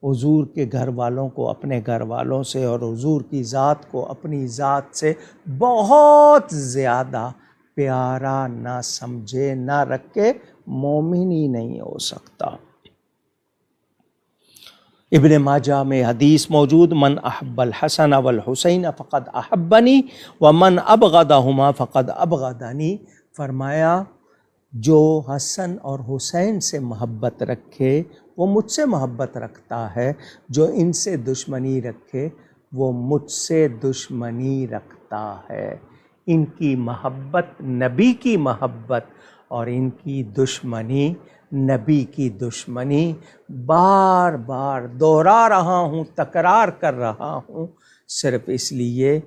حضور کے گھر والوں کو اپنے گھر والوں سے، اور حضور کی ذات کو اپنی ذات سے بہت زیادہ پیارا نہ سمجھے، نہ رکھے، مومن ہی نہیں ہو سکتا۔ ابن ماجہ میں حدیث موجود، من احب الحسن والحسین فقد احبنی ومن ابغضہما فقد ابغضنی، فرمایا جو حسن اور حسین سے محبت رکھے وہ مجھ سے محبت رکھتا ہے، جو ان سے دشمنی رکھے وہ مجھ سے دشمنی رکھتا ہے۔ ان کی محبت نبی کی محبت اور ان کی دشمنی نبی کی دشمنی، بار بار دوہرا رہا ہوں، تکرار کر رہا ہوں، صرف اس لیے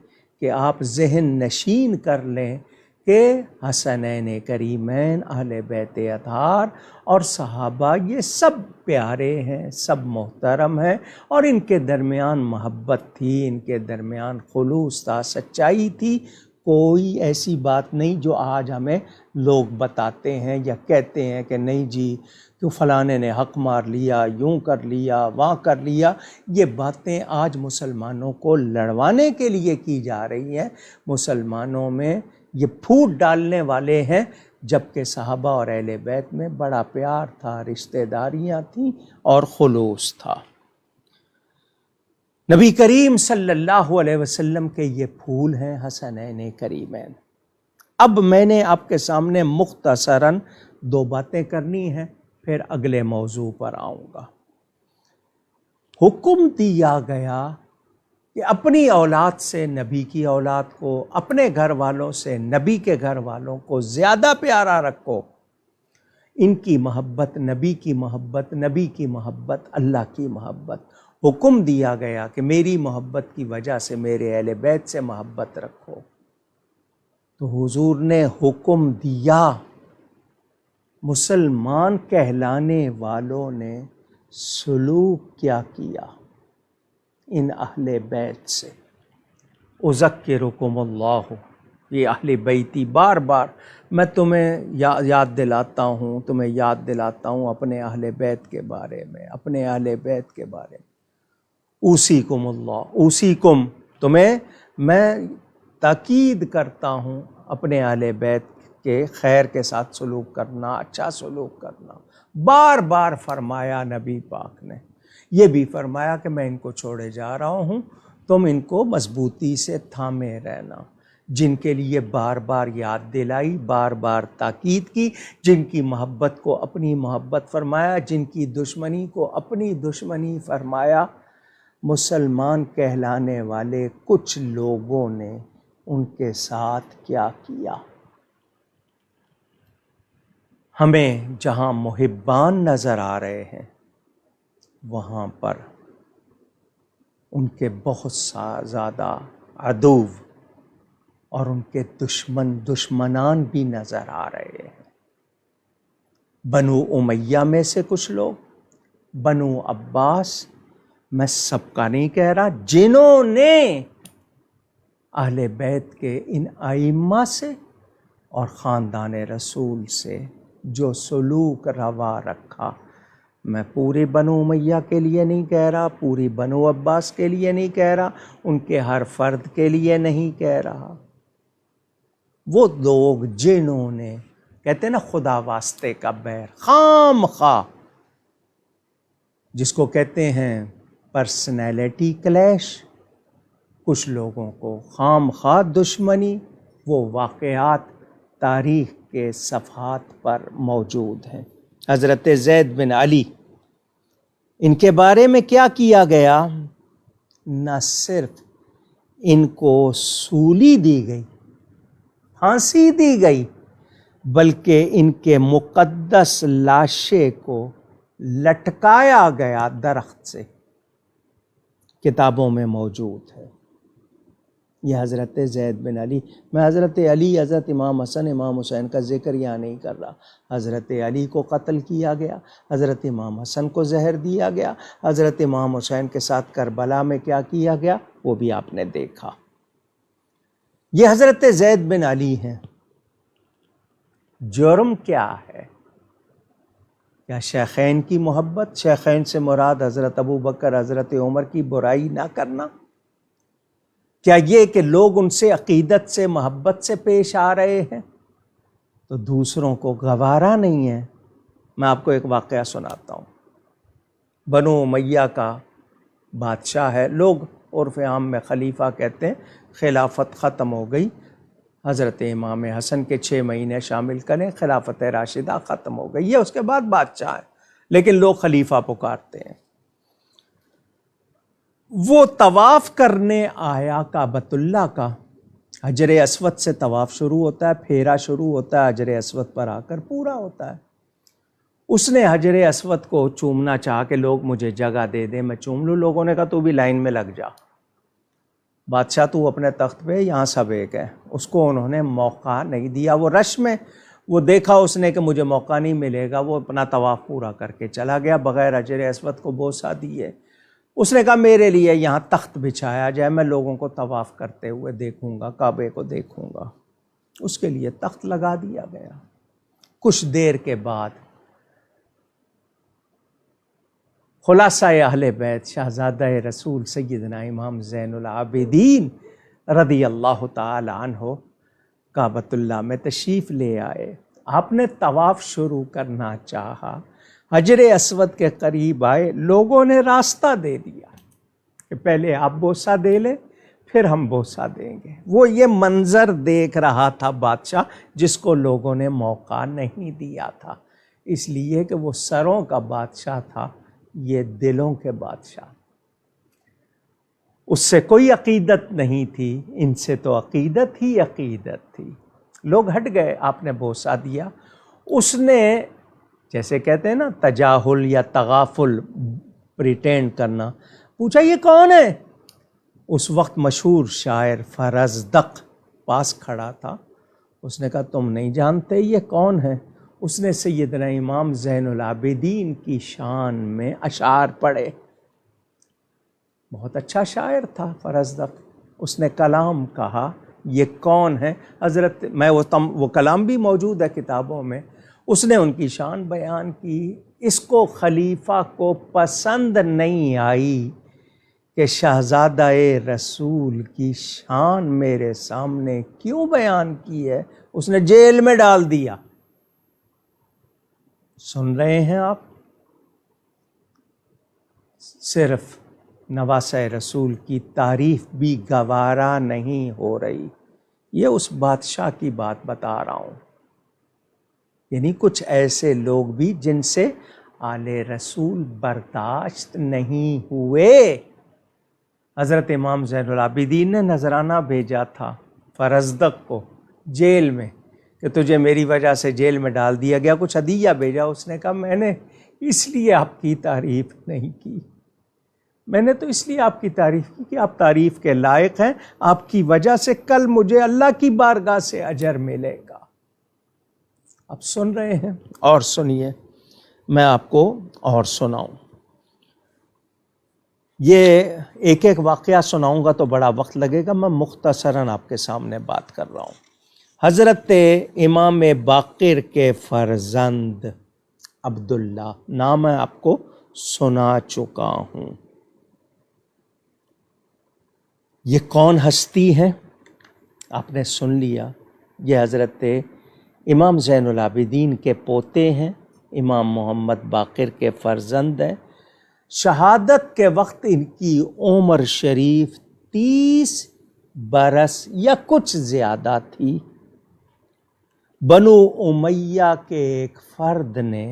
کہ آپ ذہن نشین کر لیں کہ حسنین کریمین، اہل بیت اطہار اور صحابہ یہ سب پیارے ہیں، سب محترم ہیں، اور ان کے درمیان محبت تھی، ان کے درمیان خلوص تھا، سچائی تھی۔ کوئی ایسی بات نہیں جو آج ہمیں لوگ بتاتے ہیں یا کہتے ہیں کہ نہیں جی تو فلانے نے حق مار لیا، یوں کر لیا، وہاں کر لیا۔ یہ باتیں آج مسلمانوں کو لڑوانے کے لیے کی جا رہی ہیں، مسلمانوں میں یہ پھوٹ ڈالنے والے ہیں، جبکہ صحابہ اور اہل بیت میں بڑا پیار تھا، رشتہ داریاں تھیں اور خلوص تھا۔ نبی کریم صلی اللہ علیہ وسلم کے یہ پھول ہیں حسنین کریمین۔ اب میں نے آپ کے سامنے مختصراً 2 باتیں کرنی ہیں، پھر اگلے موضوع پر آؤں گا۔ حکم دیا گیا کہ اپنی اولاد سے نبی کی اولاد کو، اپنے گھر والوں سے نبی کے گھر والوں کو زیادہ پیارا رکھو۔ ان کی محبت نبی کی محبت، نبی کی محبت اللہ کی محبت۔ حکم دیا گیا کہ میری محبت کی وجہ سے میرے اہل بیت سے محبت رکھو۔ تو حضور نے حکم دیا، مسلمان کہلانے والوں نے سلوک کیا کیا ان اہل بیت سے؟ اذکرکم اللہ، یہ اہل بیتی، بار بار میں تمہیں یاد دلاتا ہوں اپنے اہل بیت کے بارے میں، اپنے اہل بیت کے بارے میں۔ اوصیکم اللہ، تمہیں میں تاکید کرتا ہوں اپنے اہل بیت کہ خیر کے ساتھ سلوک کرنا، اچھا سلوک کرنا، بار بار فرمایا نبی پاک نے۔ یہ بھی فرمایا کہ میں ان کو چھوڑے جا رہا ہوں، تم ان کو مضبوطی سے تھامے رہنا۔ جن کے لیے بار بار یاد دلائی، بار بار تاکید کی، جن کی محبت کو اپنی محبت فرمایا، جن کی دشمنی کو اپنی دشمنی فرمایا، مسلمان کہلانے والے کچھ لوگوں نے ان کے ساتھ کیا کیا۔ ہمیں جہاں محبان نظر آ رہے ہیں وہاں پر ان کے بہت زیادہ عدو اور ان کے دشمنان بھی نظر آ رہے ہیں۔ بنو امیہ میں سے کچھ لوگ، بنو عباس، میں سب کا نہیں کہہ رہا، جنہوں نے اہل بیت کے ان ائمہ سے اور خاندان رسول سے جو سلوک روا رکھا، میں پورے بنو امیہ کے لیے نہیں کہہ رہا، پوری بنو عباس کے لیے نہیں کہہ رہا، ان کے ہر فرد کے لیے نہیں کہہ رہا، وہ لوگ جنہوں نے، کہتے ہیں نا خدا واسطے کا بیر، خام خواہ، جس کو کہتے ہیں پرسنالٹی کلیش، کچھ لوگوں کو خام خواہ دشمنی، وہ واقعات تاریخ کے صفحات پر موجود ہیں۔ حضرت زید بن علی، ان کے بارے میں کیا کیا گیا؟ نہ صرف ان کو سولی دی گئی، پھانسی دی گئی، بلکہ ان کے مقدس لاشے کو لٹکایا گیا درخت سے، کتابوں میں موجود ہے۔ یہ حضرت زید بن علی، میں حضرت علی، حضرت امام حسن، امام حسین کا ذکر یہاں نہیں کر رہا۔ حضرت علی کو قتل کیا گیا، حضرت امام حسن کو زہر دیا گیا، حضرت امام حسین کے ساتھ کربلا میں کیا کیا گیا وہ بھی آپ نے دیکھا۔ یہ حضرت زید بن علی ہیں۔ جرم کیا ہے؟ کیا شیخین کی محبت؟ شیخین سے مراد حضرت ابو بکر، حضرت عمر کی برائی نہ کرنا؟ کیا یہ کہ لوگ ان سے عقیدت سے، محبت سے پیش آ رہے ہیں تو دوسروں کو گوارا نہیں ہے؟ میں آپ کو ایک واقعہ سناتا ہوں۔ بنو امیہ کا بادشاہ ہے، لوگ عرف عام میں خلیفہ کہتے ہیں، خلافت ختم ہو گئی، حضرت امام حسن کے 6 مہینے شامل کریں، خلافت راشدہ ختم ہو گئی ہے، اس کے بعد بادشاہ ہے، لیکن لوگ خلیفہ پکارتے ہیں۔ وہ طواف کرنے آیا کعبۃ اللہ کا، حجر اسود سے طواف شروع ہوتا ہے، پھیرا شروع ہوتا ہے، حجر اسود پر آ کر پورا ہوتا ہے۔ اس نے حجر اسود کو چومنا چاہا کہ لوگ مجھے جگہ دے دیں میں چوم لوں، لوگوں نے کہا تو بھی لائن میں لگ جا، بادشاہ تو اپنے تخت پہ، یہاں سب ایک ہے۔ اس کو انہوں نے موقع نہیں دیا، وہ رش میں، وہ دیکھا اس نے کہ مجھے موقع نہیں ملے گا، وہ اپنا طواف پورا کر کے چلا گیا بغیر حجر اسود کو بوسہ دیے۔ اس نے کہا میرے لیے یہاں تخت بچھایا جائے، میں لوگوں کو طواف کرتے ہوئے دیکھوں گا، کعبے کو دیکھوں گا۔ اس کے لیے تخت لگا دیا گیا۔ کچھ دیر کے بعد خلاصۂ اہل بیت، شہزادہ رسول سیدنا امام زین العابدین رضی اللہ تعالی عنہ کعبۃ اللہ میں تشریف لے آئے۔ آپ نے طواف شروع کرنا چاہا، حجر اسود کے قریب آئے، لوگوں نے راستہ دے دیا کہ پہلے آپ بوسہ دے لیں پھر ہم بوسہ دیں گے۔ وہ یہ منظر دیکھ رہا تھا بادشاہ، جس کو لوگوں نے موقع نہیں دیا تھا، اس لیے کہ وہ سروں کا بادشاہ تھا، یہ دلوں کے بادشاہ۔ اس سے کوئی عقیدت نہیں تھی، ان سے تو عقیدت ہی عقیدت تھی۔ لوگ ہٹ گئے، آپ نے بوسہ دیا۔ اس نے، جیسے کہتے ہیں نا تجاہل یا تغافل، پریٹینڈ کرنا، پوچھا یہ کون ہے؟ اس وقت مشہور شاعر فرزدق پاس کھڑا تھا، اس نے کہا تم نہیں جانتے یہ کون ہے؟ اس نے سیدنا امام زین العابدین کی شان میں اشعار پڑھے۔ بہت اچھا شاعر تھا فرزدق، اس نے کلام کہا، یہ کون ہے؟ حضرت، میں وہ کلام بھی موجود ہے کتابوں میں، اس نے ان کی شان بیان کی۔ اس کو خلیفہ کو پسند نہیں آئی کہ شہزادہ رسول کی شان میرے سامنے کیوں بیان کی ہے؟ اس نے جیل میں ڈال دیا۔ سن رہے ہیں آپ؟ صرف نواسہ رسول کی تعریف بھی گوارا نہیں ہو رہی۔ یہ اس بادشاہ کی بات بتا رہا ہوں، یعنی کچھ ایسے لوگ بھی جن سے آل رسول برداشت نہیں ہوئے۔ حضرت امام زین العابدین نے نذرانہ بھیجا تھا فرزدق کو جیل میں کہ تجھے میری وجہ سے جیل میں ڈال دیا گیا، کچھ ہدیہ بھیجا۔ اس نے کہا میں نے اس لیے آپ کی تعریف نہیں کی، میں نے تو اس لیے آپ کی تعریف کی کہ آپ تعریف کے لائق ہیں، آپ کی وجہ سے کل مجھے اللہ کی بارگاہ سے اجر ملے گا۔ اب سن رہے ہیں؟ اور سنیے، میں آپ کو اور سناؤں۔ یہ ایک ایک واقعہ سناؤں گا تو بڑا وقت لگے گا، میں مختصراً آپ کے سامنے بات کر رہا ہوں۔ حضرت امام باقر کے فرزند عبداللہ، نام میں آپ کو سنا چکا ہوں۔ یہ کون ہستی ہیں؟ آپ نے سن لیا، یہ حضرت امام زین العابدین کے پوتے ہیں، امام محمد باقر کے فرزند ہیں۔ شہادت کے وقت ان کی عمر شریف 30 برس یا کچھ زیادہ تھی۔ بنو امیہ کے ایک فرد نے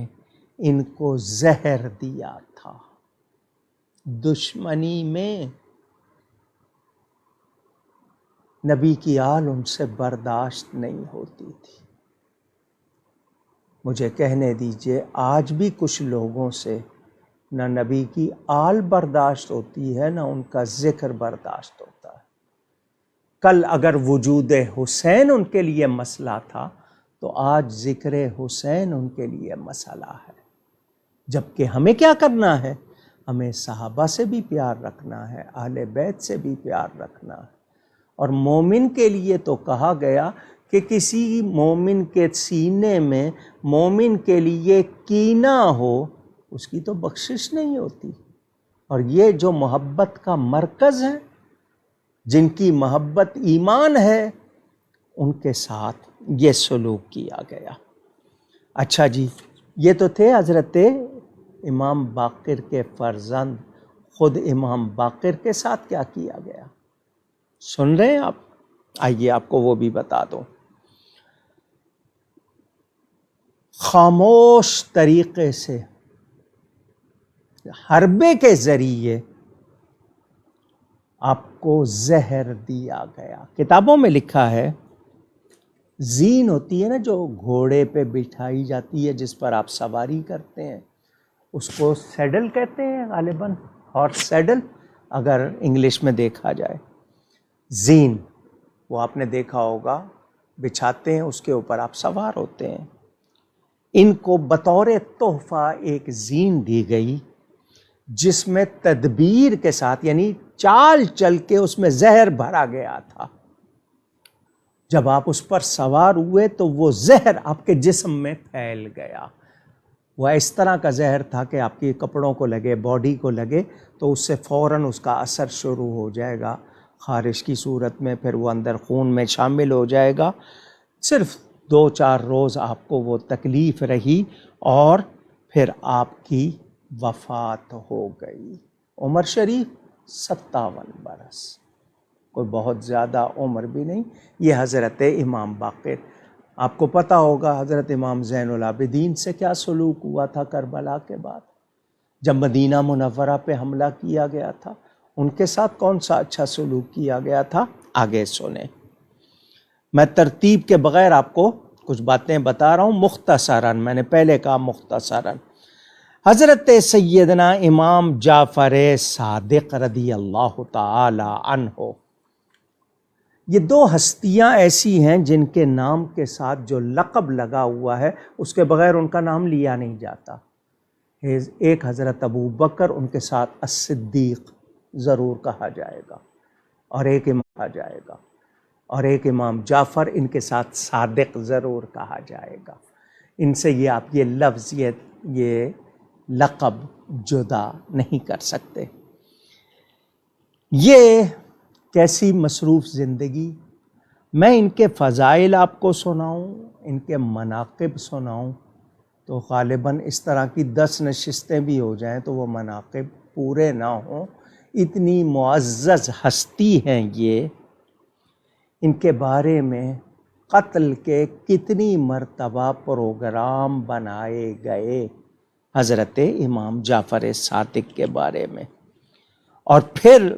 ان کو زہر دیا تھا دشمنی میں۔ نبی کی آل ان سے برداشت نہیں ہوتی تھی۔ مجھے کہنے دیجئے، آج بھی کچھ لوگوں سے نہ نبی کی آل برداشت ہوتی ہے، نہ ان کا ذکر برداشت ہوتا ہے۔ کل اگر وجود حسین ان کے لیے مسئلہ تھا تو آج ذکر حسین ان کے لیے مسئلہ ہے۔ جبکہ ہمیں کیا کرنا ہے؟ ہمیں صحابہ سے بھی پیار رکھنا ہے، اہل بیت سے بھی پیار رکھنا ہے۔ اور مومن کے لیے تو کہا گیا کہ کسی مومن کے سینے میں مومن کے لیے کینہ ہو، اس کی تو بخشش نہیں ہوتی۔ اور یہ جو محبت کا مرکز ہے، جن کی محبت ایمان ہے، ان کے ساتھ یہ سلوک کیا گیا۔ اچھا جی، یہ تو تھے حضرت امام باقر کے فرزند۔ خود امام باقر کے ساتھ کیا کیا گیا سن رہے ہیں آپ؟ آئیے آپ کو وہ بھی بتا دوں۔ خاموش طریقے سے حربے کے ذریعے آپ کو زہر دیا گیا۔ کتابوں میں لکھا ہے، زین ہوتی ہے نا جو گھوڑے پہ بٹھائی جاتی ہے، جس پر آپ سواری کرتے ہیں، اس کو سیڈل کہتے ہیں غالباً، ہارس سیڈل اگر انگلش میں دیکھا جائے۔ زین وہ آپ نے دیکھا ہوگا، بچھاتے ہیں، اس کے اوپر آپ سوار ہوتے ہیں۔ ان کو بطور تحفہ ایک زین دی گئی جس میں تدبیر کے ساتھ، یعنی چال چل کے اس میں زہر بھرا گیا تھا۔ جب آپ اس پر سوار ہوئے تو وہ زہر آپ کے جسم میں پھیل گیا۔ وہ اس طرح کا زہر تھا کہ آپ کے کپڑوں کو لگے، باڈی کو لگے تو اس سے فوراً اس کا اثر شروع ہو جائے گا خارش کی صورت میں، پھر وہ اندر خون میں شامل ہو جائے گا۔ صرف 2-4 روز آپ کو وہ تکلیف رہی اور پھر آپ کی وفات ہو گئی۔ عمر شریف 57 برس، کوئی بہت زیادہ عمر بھی نہیں۔ یہ حضرت امام باقر، آپ کو پتہ ہوگا حضرت امام زین العابدین سے کیا سلوک ہوا تھا کربلا کے بعد، جب مدینہ منورہ پہ حملہ کیا گیا تھا، ان کے ساتھ کون سا اچھا سلوک کیا گیا تھا؟ آگے سنیں۔ میں ترتیب کے بغیر آپ کو کچھ باتیں بتا رہا ہوں مختصراً، میں نے پہلے کہا مختصراً۔ حضرت سیدنا امام جعفر صادق رضی اللہ تعالی عنہ، یہ 2 ہستیاں ایسی ہیں جن کے نام کے ساتھ جو لقب لگا ہوا ہے اس کے بغیر ان کا نام لیا نہیں جاتا۔ ایک حضرت ابو بکر، ان کے ساتھ الصدیق ضرور کہا جائے گا، اور ایک امام کہا جائے گا، اور ایک امام جعفر، ان کے ساتھ صادق ضرور کہا جائے گا۔ ان سے یہ آپ یہ لفظ، یہ لقب جدا نہیں کر سکتے۔ یہ کیسی مصروف زندگی، میں ان کے فضائل آپ کو سناؤں، ان کے مناقب سناؤں تو غالباً اس طرح کی 10 نشستیں بھی ہو جائیں تو وہ مناقب پورے نہ ہوں، اتنی معزز ہستی ہیں یہ۔ ان کے بارے میں قتل کے کتنی مرتبہ پروگرام بنائے گئے حضرت امام جعفر صادق کے بارے میں، اور پھر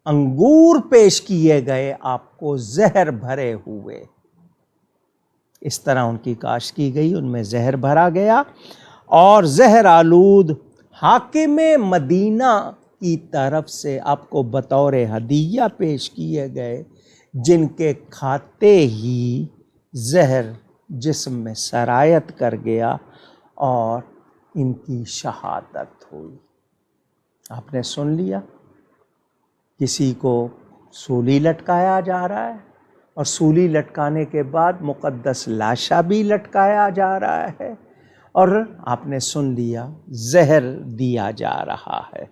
انگور پیش کیے گئے آپ کو زہر بھرے ہوئے، اس طرح ان کی کاشت کی گئی، ان میں زہر بھرا گیا، اور زہر آلود حاکم مدینہ کی طرف سے آپ کو بطور ہدیہ پیش کیے گئے، جن کے کھاتے ہی زہر جسم میں سرایت کر گیا اور ان کی شہادت ہوئی۔ آپ نے سن لیا، کسی کو سولی لٹکایا جا رہا ہے، اور سولی لٹکانے کے بعد مقدس لاشا بھی لٹکایا جا رہا ہے، اور آپ نے سن لیا زہر دیا جا رہا ہے۔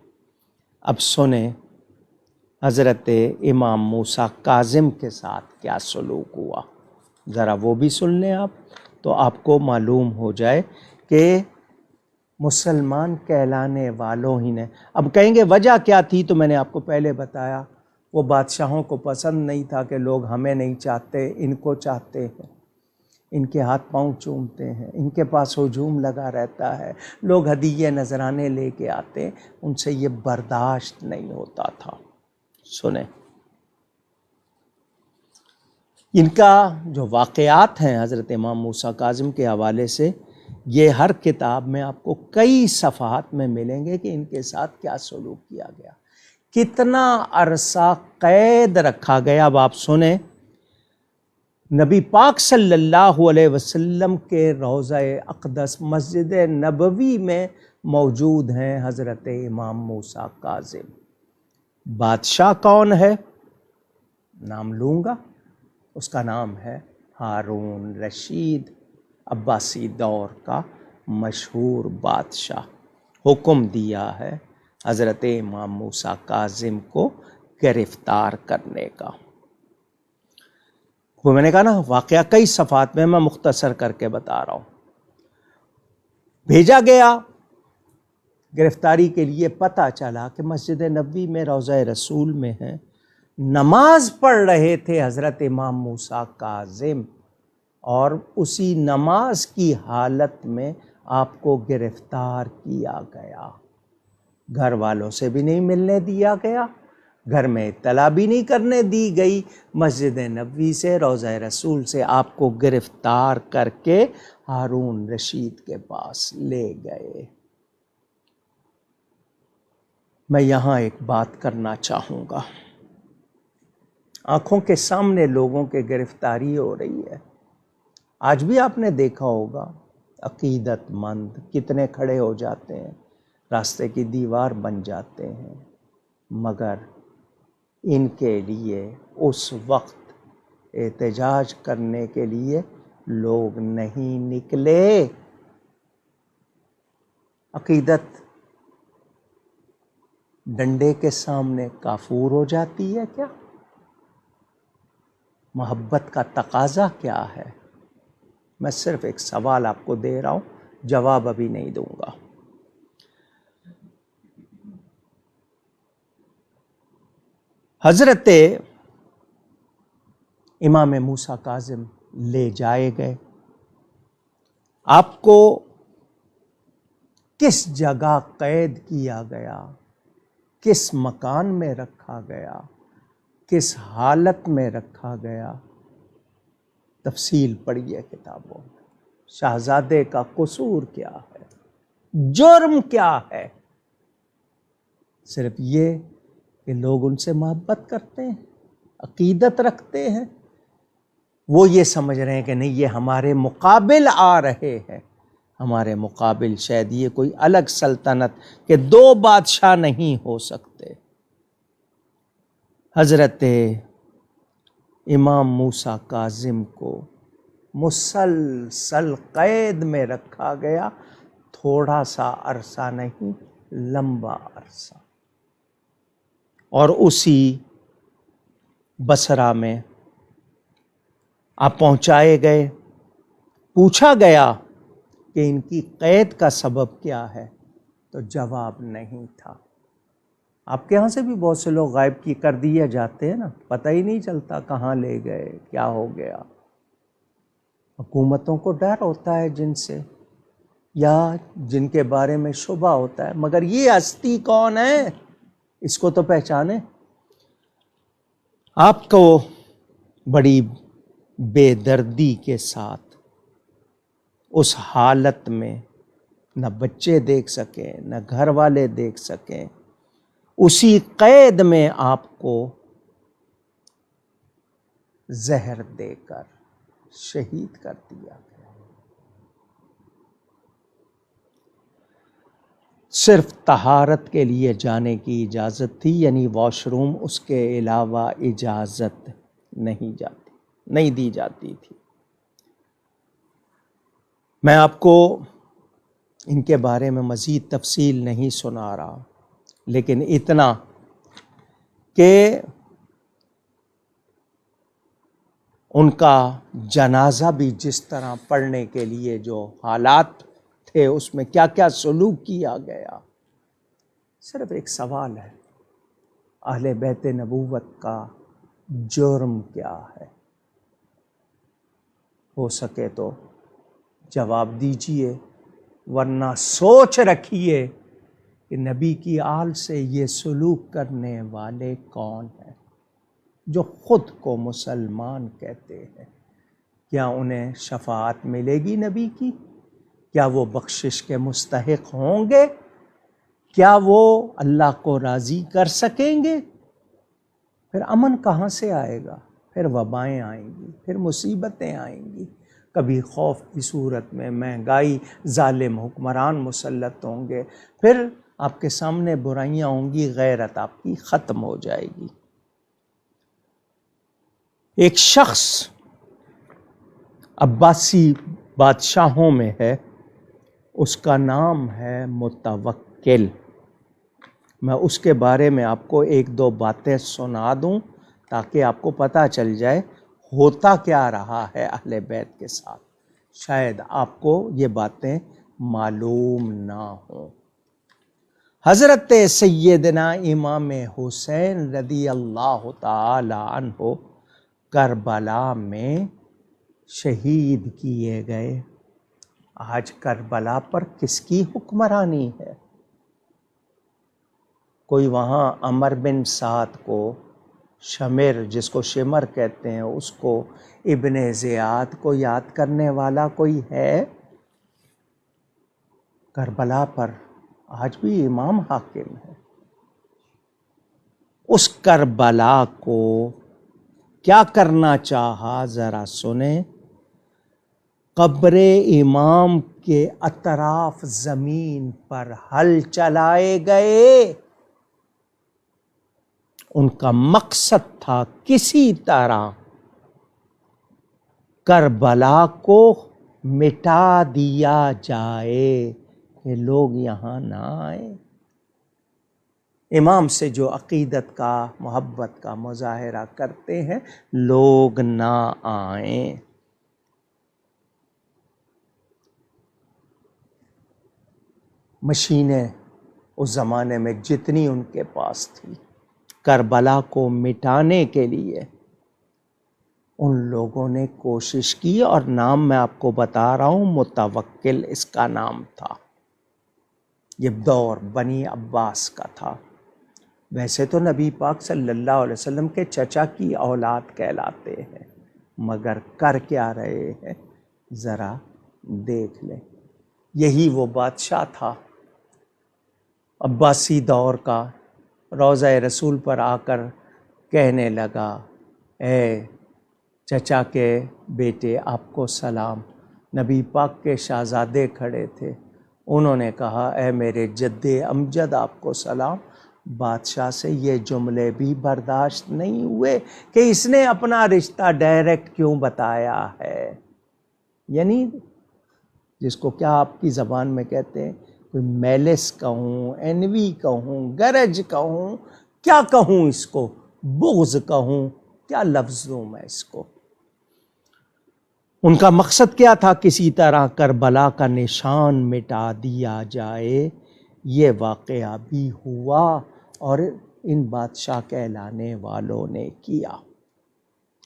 اب سنیں حضرت امام موسیٰ کاظم کے ساتھ کیا سلوک ہوا، ذرا وہ بھی سن لیں آپ، تو آپ کو معلوم ہو جائے کہ مسلمان کہلانے والوں ہی نے، اب کہیں گے وجہ کیا تھی، تو میں نے آپ کو پہلے بتایا، وہ بادشاہوں کو پسند نہیں تھا کہ لوگ ہمیں نہیں چاہتے، ان کو چاہتے ہیں، ان کے ہاتھ پاؤں چومتے ہیں، ان کے پاس ہجوم لگا رہتا ہے، لوگ ہدیے نذرانے لے کے آتے، ان سے یہ برداشت نہیں ہوتا تھا۔ سنیں ان کا جو واقعات ہیں حضرت امام موسیٰ کاظم کے حوالے سے، یہ ہر کتاب میں آپ کو کئی صفحات میں ملیں گے کہ ان کے ساتھ کیا سلوک کیا گیا، کتنا عرصہ قید رکھا گیا۔ اب آپ سنیں، نبی پاک صلی اللہ علیہ وسلم کے روضہ اقدس مسجد نبوی میں موجود ہیں حضرت امام موسیٰ کاظم۔ بادشاہ کون ہے؟ نام لوں گا، اس کا نام ہے ہارون رشید، عباسی دور کا مشہور بادشاہ۔ حکم دیا ہے حضرت امام موسیٰ کاظم کو گرفتار کرنے کا۔ وہ میں نے کہا نا واقعہ کئی صفحات میں مختصر کر کے بتا رہا ہوں۔ بھیجا گیا گرفتاری کے لیے، پتہ چلا کہ مسجد نبوی میں روضہ رسول میں ہیں، نماز پڑھ رہے تھے حضرت امام موسیٰ کاظم، اور اسی نماز کی حالت میں آپ کو گرفتار کیا گیا، گھر والوں سے بھی نہیں ملنے دیا گیا، گھر میں اطلاع بھی نہیں کرنے دی گئی، مسجد نبوی سے روضہ رسول سے آپ کو گرفتار کر کے ہارون رشید کے پاس لے گئے۔ میں یہاں ایک بات کرنا چاہوں گا، آنکھوں کے سامنے لوگوں کے گرفتاری ہو رہی ہے، آج بھی آپ نے دیکھا ہوگا عقیدت مند کتنے کھڑے ہو جاتے ہیں، راستے کی دیوار بن جاتے ہیں، مگر ان کے لیے اس وقت احتجاج کرنے کے لیے لوگ نہیں نکلے۔ عقیدت ڈنڈے کے سامنے کافور ہو جاتی ہے کیا؟ محبت کا تقاضا کیا ہے؟ میں صرف ایک سوال آپ کو دے رہا ہوں، جواب ابھی نہیں دوں گا۔ حضرت امام موسیٰ کاظم لے جائے گئے، آپ کو کس جگہ قید کیا گیا، کس مکان میں رکھا گیا، کس حالت میں رکھا گیا، تفصیل پڑھیے کتابوں میں۔ شہزادے کا قصور کیا ہے، جرم کیا ہے؟ صرف یہ کہ لوگ ان سے محبت کرتے ہیں، عقیدت رکھتے ہیں، وہ یہ سمجھ رہے ہیں کہ نہیں یہ ہمارے مقابل آ رہے ہیں، ہمارے مقابل شاید یہ کوئی الگ سلطنت کہ دو بادشاہ نہیں ہو سکتے۔ حضرت امام موسیٰ کاظم کو مسلسل قید میں رکھا گیا، تھوڑا سا عرصہ نہیں، لمبا عرصہ، اور اسی بصرہ میں آپ پہنچائے گئے. پوچھا گیا کہ ان کی قید کا سبب کیا ہے تو جواب نہیں تھا. آپ کے ہاں سے بھی بہت سے لوگ غائب کی کر دیے جاتے ہیں نا، پتہ ہی نہیں چلتا کہاں لے گئے، کیا ہو گیا. حکومتوں کو ڈر ہوتا ہے جن سے، یا جن کے بارے میں شبہ ہوتا ہے، مگر یہ ہستی کون ہے اس کو تو پہچانے. آپ کو بڑی بے دردی کے ساتھ اس حالت میں نہ بچے دیکھ سکیں نہ گھر والے دیکھ سکیں، اسی قید میں آپ کو زہر دے کر شہید کر دیا گیا. صرف طہارت کے لیے جانے کی اجازت تھی، یعنی واش روم، اس کے علاوہ اجازت نہیں دی جاتی تھی. میں آپ کو ان کے بارے میں مزید تفصیل نہیں سنا رہا، لیکن اتنا کہ ان کا جنازہ بھی جس طرح پڑھنے کے لیے جو حالات تھے، اس میں کیا کیا سلوک کیا گیا. صرف ایک سوال ہے، اہل بیت نبوت کا جرم کیا ہے؟ ہو سکے تو جواب دیجئے، ورنہ سوچ رکھیے کہ نبی کی آل سے یہ سلوک کرنے والے کون ہیں جو خود کو مسلمان کہتے ہیں. کیا انہیں شفاعت ملے گی نبی کی؟ کیا وہ بخشش کے مستحق ہوں گے؟ کیا وہ اللہ کو راضی کر سکیں گے؟ پھر امن کہاں سے آئے گا؟ پھر وبائیں آئیں گی، پھر مصیبتیں آئیں گی. کبھی خوف کی صورت میں مہنگائی، ظالم حکمران مسلط ہوں گے، پھر آپ کے سامنے برائیاں ہوں گی، غیرت آپ کی ختم ہو جائے گی. ایک شخص عباسی بادشاہوں میں ہے، اس کا نام ہے متوکل. میں اس کے بارے میں آپ کو ایک دو باتیں سنا دوں تاکہ آپ کو پتہ چل جائے ہوتا کیا رہا ہے اہل بیت کے ساتھ. شاید آپ کو یہ باتیں معلوم نہ ہوں. حضرت سیدنا امام حسین رضی اللہ تعالی عنہ کربلا میں شہید کیے گئے. آج کربلا پر کس کی حکمرانی ہے؟ کوئی وہاں عمر بن سعد کو، شمر جس کو شمر کہتے ہیں، اس کو، ابن زیاد کو یاد کرنے والا کوئی ہے؟ کربلا پر آج بھی امام حاکم ہے. اس کربلا کو کیا کرنا چاہا ذرا سنیں. قبر امام کے اطراف زمین پر ہل چلائے گئے. ان کا مقصد تھا کسی طرح کربلا کو مٹا دیا جائے کہ لوگ یہاں نہ آئیں. امام سے جو عقیدت کا، محبت کا مظاہرہ کرتے ہیں، لوگ نہ آئیں. مشینیں اس زمانے میں جتنی ان کے پاس تھی، کربلا کو مٹانے کے لیے ان لوگوں نے کوشش کی، اور نام میں آپ کو بتا رہا ہوں، متوکل اس کا نام تھا. یہ دور بنی عباس کا تھا. ویسے تو نبی پاک صلی اللہ علیہ وسلم کے چچا کی اولاد کہلاتے ہیں، مگر کر کیا رہے ہیں ذرا دیکھ لیں. یہی وہ بادشاہ تھا عباسی دور کا، روضہ رسول پر آ کر کہنے لگا، اے چچا کے بیٹے آپ کو سلام. نبی پاک کے شہزادے کھڑے تھے، انہوں نے کہا، اے میرے جد امجد آپ کو سلام. بادشاہ سے یہ جملے بھی برداشت نہیں ہوئے کہ اس نے اپنا رشتہ ڈائریکٹ کیوں بتایا ہے. یعنی جس کو کیا آپ کی زبان میں کہتے ہیں، کوئی میلس کہوں، انوی کہوں، گرج کہوں، کیا کہوں اس کو، بغض کہوں، کیا لفظ دوں میں اس کو۔ ان کا مقصد کیا تھا؟ کسی طرح کربلا کا نشان مٹا دیا جائے۔ یہ واقعہ بھی ہوا اور ان بادشاہ کہلانے والوں نے کیا۔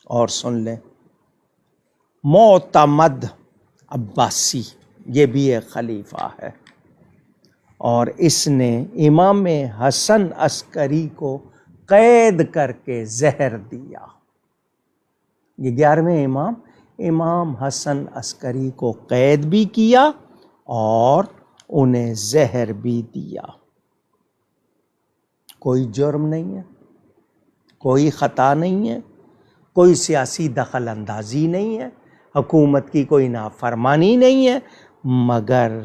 اور سن لیں، معتمد عباسی یہ بھی ایک خلیفہ ہے، اور اس نے امام حسن عسکری کو قید کر کے زہر دیا۔ یہ 11ویں امام حسن عسکری کو قید بھی کیا اور انہیں زہر بھی دیا۔ کوئی جرم نہیں ہے، کوئی خطا نہیں ہے، کوئی سیاسی دخل اندازی نہیں ہے، حکومت کی کوئی نافرمانی نہیں ہے، مگر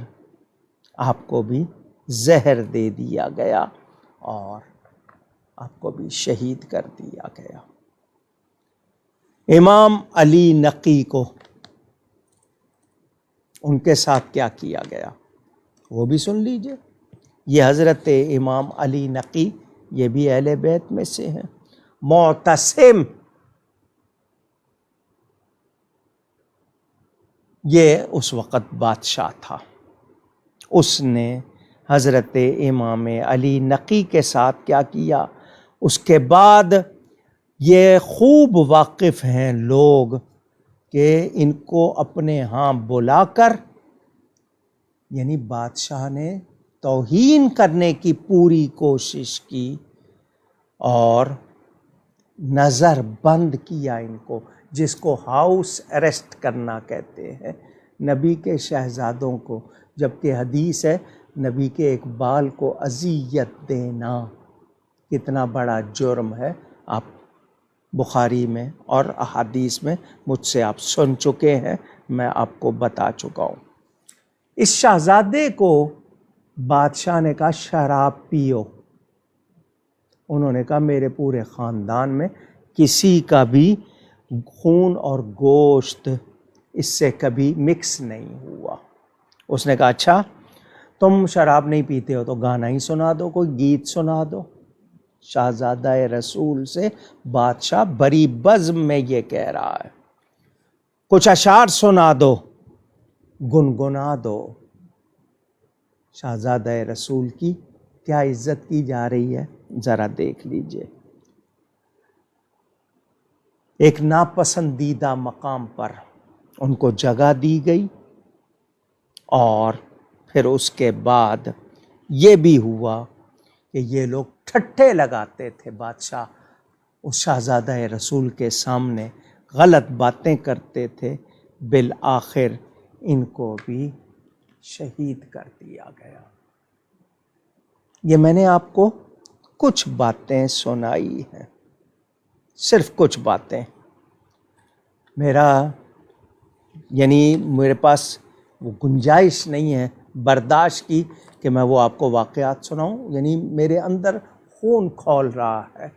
آپ کو بھی زہر دے دیا گیا اور آپ کو بھی شہید کر دیا گیا۔ امام علی نقی کو ان کے ساتھ کیا کیا گیا وہ بھی سن لیجئے۔ یہ حضرت امام علی نقی یہ بھی اہل بیت میں سے ہیں۔ معتصم یہ اس وقت بادشاہ تھا، اس نے حضرت امام علی نقی کے ساتھ کیا کیا؟ اس کے بعد یہ خوب واقف ہیں لوگ کہ ان کو اپنے ہاں بلا کر، یعنی بادشاہ نے توہین کرنے کی پوری کوشش کی اور نظر بند کیا ان کو، جس کو ہاؤس اریسٹ کرنا کہتے ہیں، نبی کے شہزادوں کو، جبکہ حدیث ہے نبی کے ایک بال کو اذیت دینا کتنا بڑا جرم ہے۔ آپ بخاری میں اور احادیث میں مجھ سے آپ سن چکے ہیں، میں آپ کو بتا چکا ہوں۔ اس شہزادے کو بادشاہ نے کہا شراب پیو۔ انہوں نے کہا میرے پورے خاندان میں کسی کا بھی خون اور گوشت اس سے کبھی مکس نہیں ہوا۔ اس نے کہا اچھا تم شراب نہیں پیتے ہو تو گانا ہی سنا دو، کوئی گیت سنا دو۔ شہزادہ رسول سے بادشاہ بری بزم میں یہ کہہ رہا ہے، کچھ اشعار سنا دو، گنگنا دو۔ شہزادہ رسول کی کیا عزت کی جا رہی ہے ذرا دیکھ لیجئے۔ ایک ناپسندیدہ مقام پر ان کو جگہ دی گئی، اور پھر اس کے بعد یہ بھی ہوا کہ یہ لوگ ٹھٹھے لگاتے تھے، بادشاہ اس شہزادہ رسول کے سامنے غلط باتیں کرتے تھے، بالآخر ان کو بھی شہید کر دیا گیا۔ یہ میں نے آپ کو کچھ باتیں سنائی ہیں، صرف کچھ باتیں۔ میرے پاس وہ گنجائش نہیں ہے برداشت کی کہ میں وہ آپ کو واقعات سناؤں، یعنی میرے اندر خون کھول رہا ہے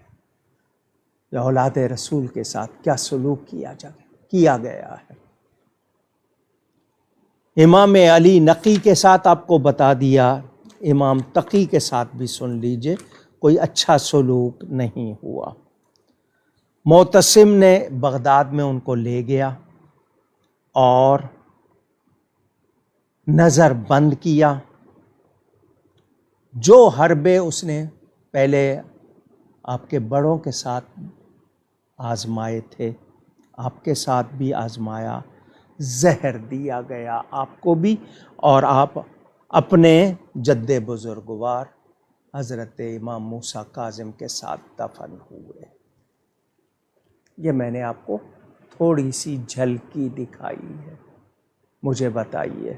کہ اولاد رسول کے ساتھ کیا سلوک کیا گیا ہے۔ امام علی نقی کے ساتھ آپ کو بتا دیا، امام تقی کے ساتھ بھی سن لیجئے، کوئی اچھا سلوک نہیں ہوا۔ معتصم نے بغداد میں ان کو لے گیا اور نظر بند کیا۔ جو حربے اس نے پہلے آپ کے بڑوں کے ساتھ آزمائے تھے، آپ کے ساتھ بھی آزمایا، زہر دیا گیا آپ کو بھی، اور آپ اپنے جد بزرگوار حضرت امام موسیٰ کاظم کے ساتھ دفن ہوئے۔ یہ میں نے آپ کو تھوڑی سی جھلکی دکھائی ہے۔ مجھے بتائیے،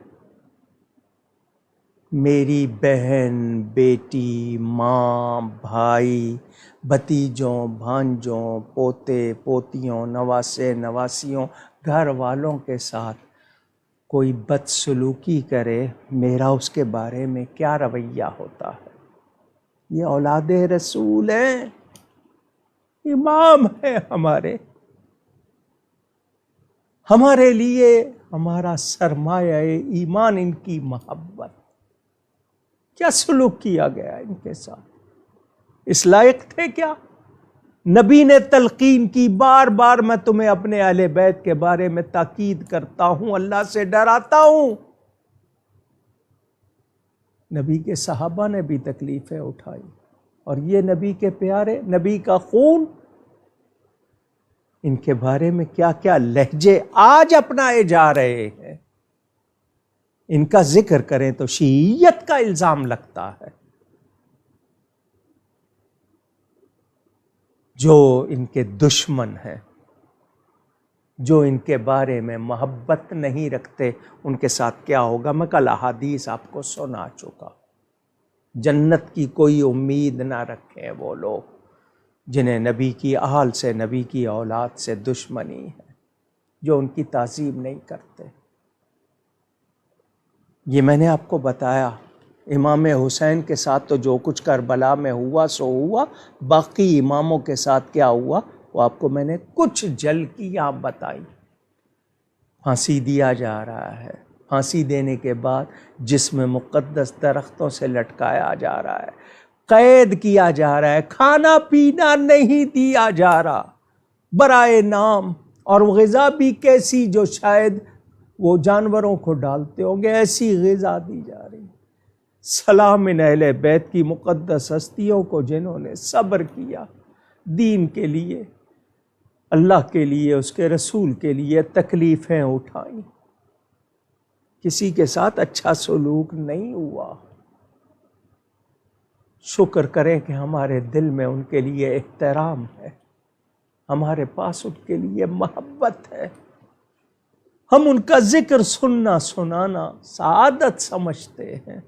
میری بہن، بیٹی، ماں، بھائی، بھتیجوں، بھانجوں، پوتے پوتیوں، نواسے نواسیوں، گھر والوں کے ساتھ کوئی بدسلوکی کرے، میرا اس کے بارے میں کیا رویہ ہوتا ہے؟ یہ اولاد رسول ہیں، امام ہیں ہمارے لیے ہمارا سرمایہ ایمان ان کی محبت۔ کیا سلوک کیا گیا ان کے ساتھ؟ اس لائق تھے کیا؟ نبی نے تلقین کی، بار بار میں تمہیں اپنے اہل بیت کے بارے میں تاکید کرتا ہوں، اللہ سے ڈراتا ہوں۔ نبی کے صحابہ نے بھی تکلیفیں اٹھائی، اور یہ نبی کے پیارے، نبی کا خون، ان کے بارے میں کیا کیا لہجے آج اپنائے جا رہے ہیں۔ ان کا ذکر کریں تو شیعیت کا الزام لگتا ہے۔ جو ان کے دشمن ہیں، جو ان کے بارے میں محبت نہیں رکھتے، ان کے ساتھ کیا ہوگا میں کل احادیث آپ کو سنا چکا۔ جنت کی کوئی امید نہ رکھیں وہ لوگ جنہیں نبی کی آل سے، نبی کی اولاد سے دشمنی ہے، جو ان کی تعظیم نہیں کرتے۔ یہ میں نے آپ کو بتایا، امام حسین کے ساتھ تو جو کچھ کربلا میں ہوا سو ہوا، باقی اماموں کے ساتھ کیا ہوا وہ آپ کو میں نے کچھ جھلکیاں بتائی۔ پھانسی دیا جا رہا ہے، پھانسی دینے کے بعد جسم مقدس درختوں سے لٹکایا جا رہا ہے، قید کیا جا رہا ہے، کھانا پینا نہیں دیا جا رہا برائے نام، اور غذا بھی کیسی جو شاید وہ جانوروں کو ڈالتے ہوں گے، ایسی غذا دی جا رہی۔ سلام ان اہل بیت کی مقدس ہستیوں کو جنہوں نے صبر کیا، دین کے لیے، اللہ کے لیے، اس کے رسول کے لیے تکلیفیں اٹھائیں۔ کسی کے ساتھ اچھا سلوک نہیں ہوا۔ شکر کریں کہ ہمارے دل میں ان کے لیے احترام ہے، ہمارے پاس ان کے لیے محبت ہے۔ ہم ان کا ذکر سننا سنانا سعادت سمجھتے ہیں۔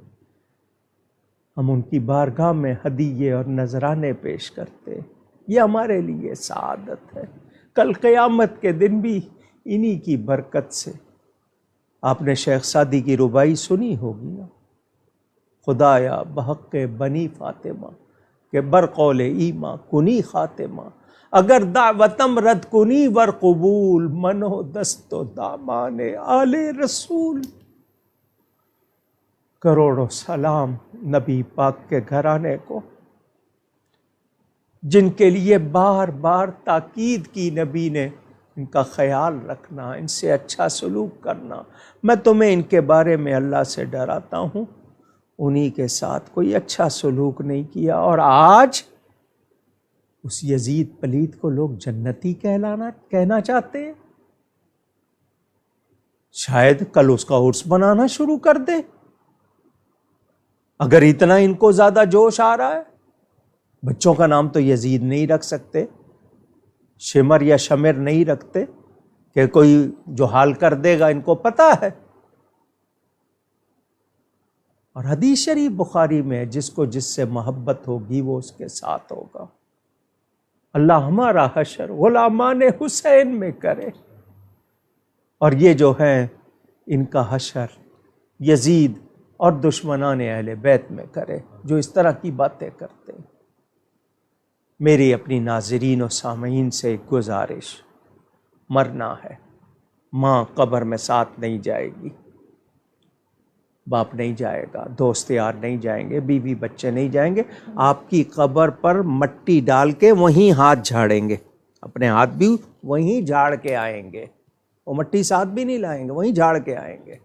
ہم ان کی بارگاہ میں ہدیے اور نذرانے پیش کرتے ہیں، یہ ہمارے لیے سعادت ہے۔ کل قیامت کے دن بھی انہی کی برکت سے۔ آپ نے شیخ سعدی کی ربائی سنی ہوگی نا، خدایا بحق بنی فاطمہ کہ برقول ایما کنی خاتمہ، اگر دعوتم رد کنی ور قبول، منو دست و دامان آل رسول۔ کروڑوں سلام نبی پاک کے گھرانے کو، جن کے لیے بار بار تاکید کی نبی نے، ان کا خیال رکھنا، ان سے اچھا سلوک کرنا۔ میں تمہیں ان کے بارے میں اللہ سے ڈراتا ہوں، انہی کے ساتھ کوئی اچھا سلوک نہیں کیا، اور آج اس یزید پلید کو لوگ جنتی کہنا چاہتے ہیں۔ شاید کل اس کا عرس بنانا شروع کر دے، اگر اتنا ان کو زیادہ جوش آ رہا ہے۔ بچوں کا نام تو یزید نہیں رکھ سکتے، شمر یا شمر نہیں رکھتے کہ کوئی جو حال کر دے گا، ان کو پتہ ہے۔ اور حدیث شریف بخاری میں، جس کو جس سے محبت ہوگی وہ اس کے ساتھ ہوگا۔ اللہ ہمارا حشر غلامان حسین میں کرے، اور یہ جو ہیں ان کا حشر یزید اور دشمنان اہل بیت میں کرے جو اس طرح کی باتیں کرتے ہیں۔ میری اپنی ناظرین و سامعین سے ایک گزارش، مرنا ہے، ماں قبر میں ساتھ نہیں جائے گی، باپ نہیں جائے گا، دوست یار نہیں جائیں گے، بیوی بچے نہیں جائیں گے، آپ کی قبر پر مٹی ڈال کے وہیں ہاتھ جھاڑیں گے، اپنے ہاتھ بھی وہیں جھاڑ کے آئیں گے، وہ مٹی ساتھ بھی نہیں لائیں گے، وہیں جھاڑ کے آئیں گے،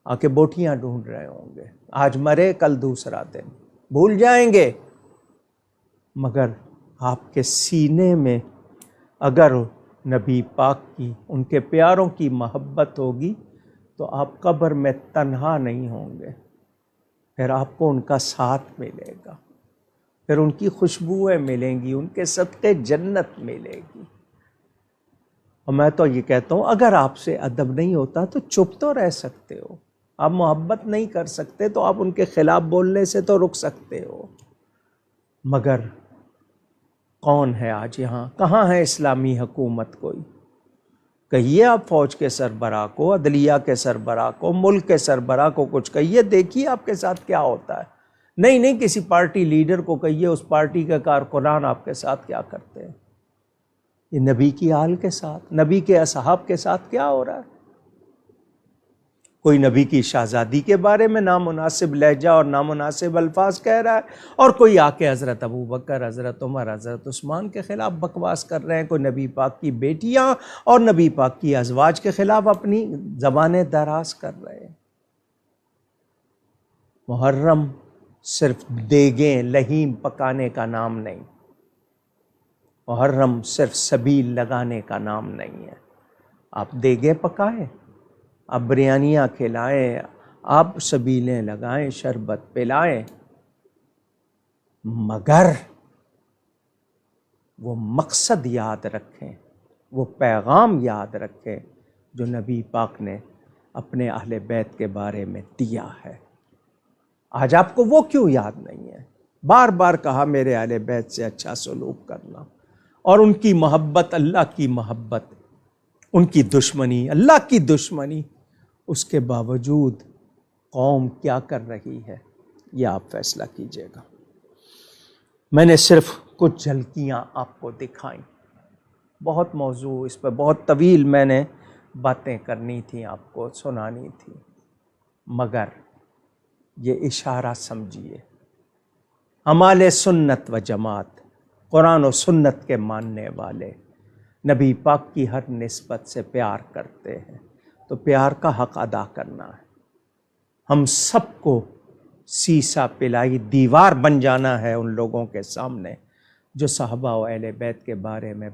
آ کے بوٹیاں ڈھونڈ رہے ہوں گے، آج مرے کل دوسرا دن، بھول جائیں گے۔ مگر آپ کے سینے میں اگر نبی پاک کی، ان کے پیاروں کی محبت ہوگی تو آپ قبر میں تنہا نہیں ہوں گے، پھر آپ کو ان کا ساتھ ملے گا، پھر ان کی خوشبوئیں ملیں گی، ان کے صدقے جنت ملے گی۔ اور میں تو یہ کہتا ہوں، اگر آپ سے ادب نہیں ہوتا تو چپ تو رہ سکتے ہو، آپ محبت نہیں کر سکتے تو آپ ان کے خلاف بولنے سے تو رک سکتے ہو، مگر کون ہے آج یہاں؟ کہاں ہے اسلامی حکومت؟ کوئی کہیے آپ فوج کے سربراہ کو، عدلیہ کے سربراہ کو، ملک کے سربراہ کو کچھ کہیے، دیکھیے آپ کے ساتھ کیا ہوتا ہے۔ نہیں کسی پارٹی لیڈر کو کہیے، اس پارٹی کے کارکنان آپ کے ساتھ کیا کرتے ہیں۔ یہ نبی کی آل کے ساتھ، نبی کے اصحاب کے ساتھ کیا ہو رہا ہے؟ کوئی نبی کی شہزادی کے بارے میں نامناسب لہجہ اور نامناسب الفاظ کہہ رہا ہے، اور کوئی آ کے حضرت ابو بکر، حضرت عمر، حضرت عثمان کے خلاف بکواس کر رہے ہیں، کوئی نبی پاک کی بیٹیاں اور نبی پاک کی ازواج کے خلاف اپنی زبانیں دراز کر رہے ہیں۔ محرم صرف دیگیں لہیم پکانے کا نام نہیں، محرم صرف سبیل لگانے کا نام نہیں ہے۔ آپ دیگیں پکائیں، آپ بریانیاں کھلائیں، آپ سبیلیں لگائیں، شربت پلائیں، مگر وہ مقصد یاد رکھیں، وہ پیغام یاد رکھیں جو نبی پاک نے اپنے اہل بیت کے بارے میں دیا ہے۔ آج آپ کو وہ کیوں یاد نہیں ہے؟ بار بار کہا میرے اہل بیت سے اچھا سلوک کرنا، اور ان کی محبت اللہ کی محبت، ان کی دشمنی اللہ کی دشمنی۔ اس کے باوجود قوم کیا کر رہی ہے یہ آپ فیصلہ کیجیے گا۔ میں نے صرف کچھ جھلکیاں آپ کو دکھائیں، بہت موضوع اس پہ بہت طویل میں نے باتیں کرنی تھیں، آپ کو سنانی تھی، مگر یہ اشارہ سمجھیے، ہمارے سنت و جماعت، قرآن و سنت کے ماننے والے نبی پاک کی ہر نسبت سے پیار کرتے ہیں، تو پیار کا حق ادا کرنا ہے۔ ہم سب کو سیسا پلائی دیوار بن جانا ہے ان لوگوں کے سامنے جو صحابہ و اہل بیت کے بارے میں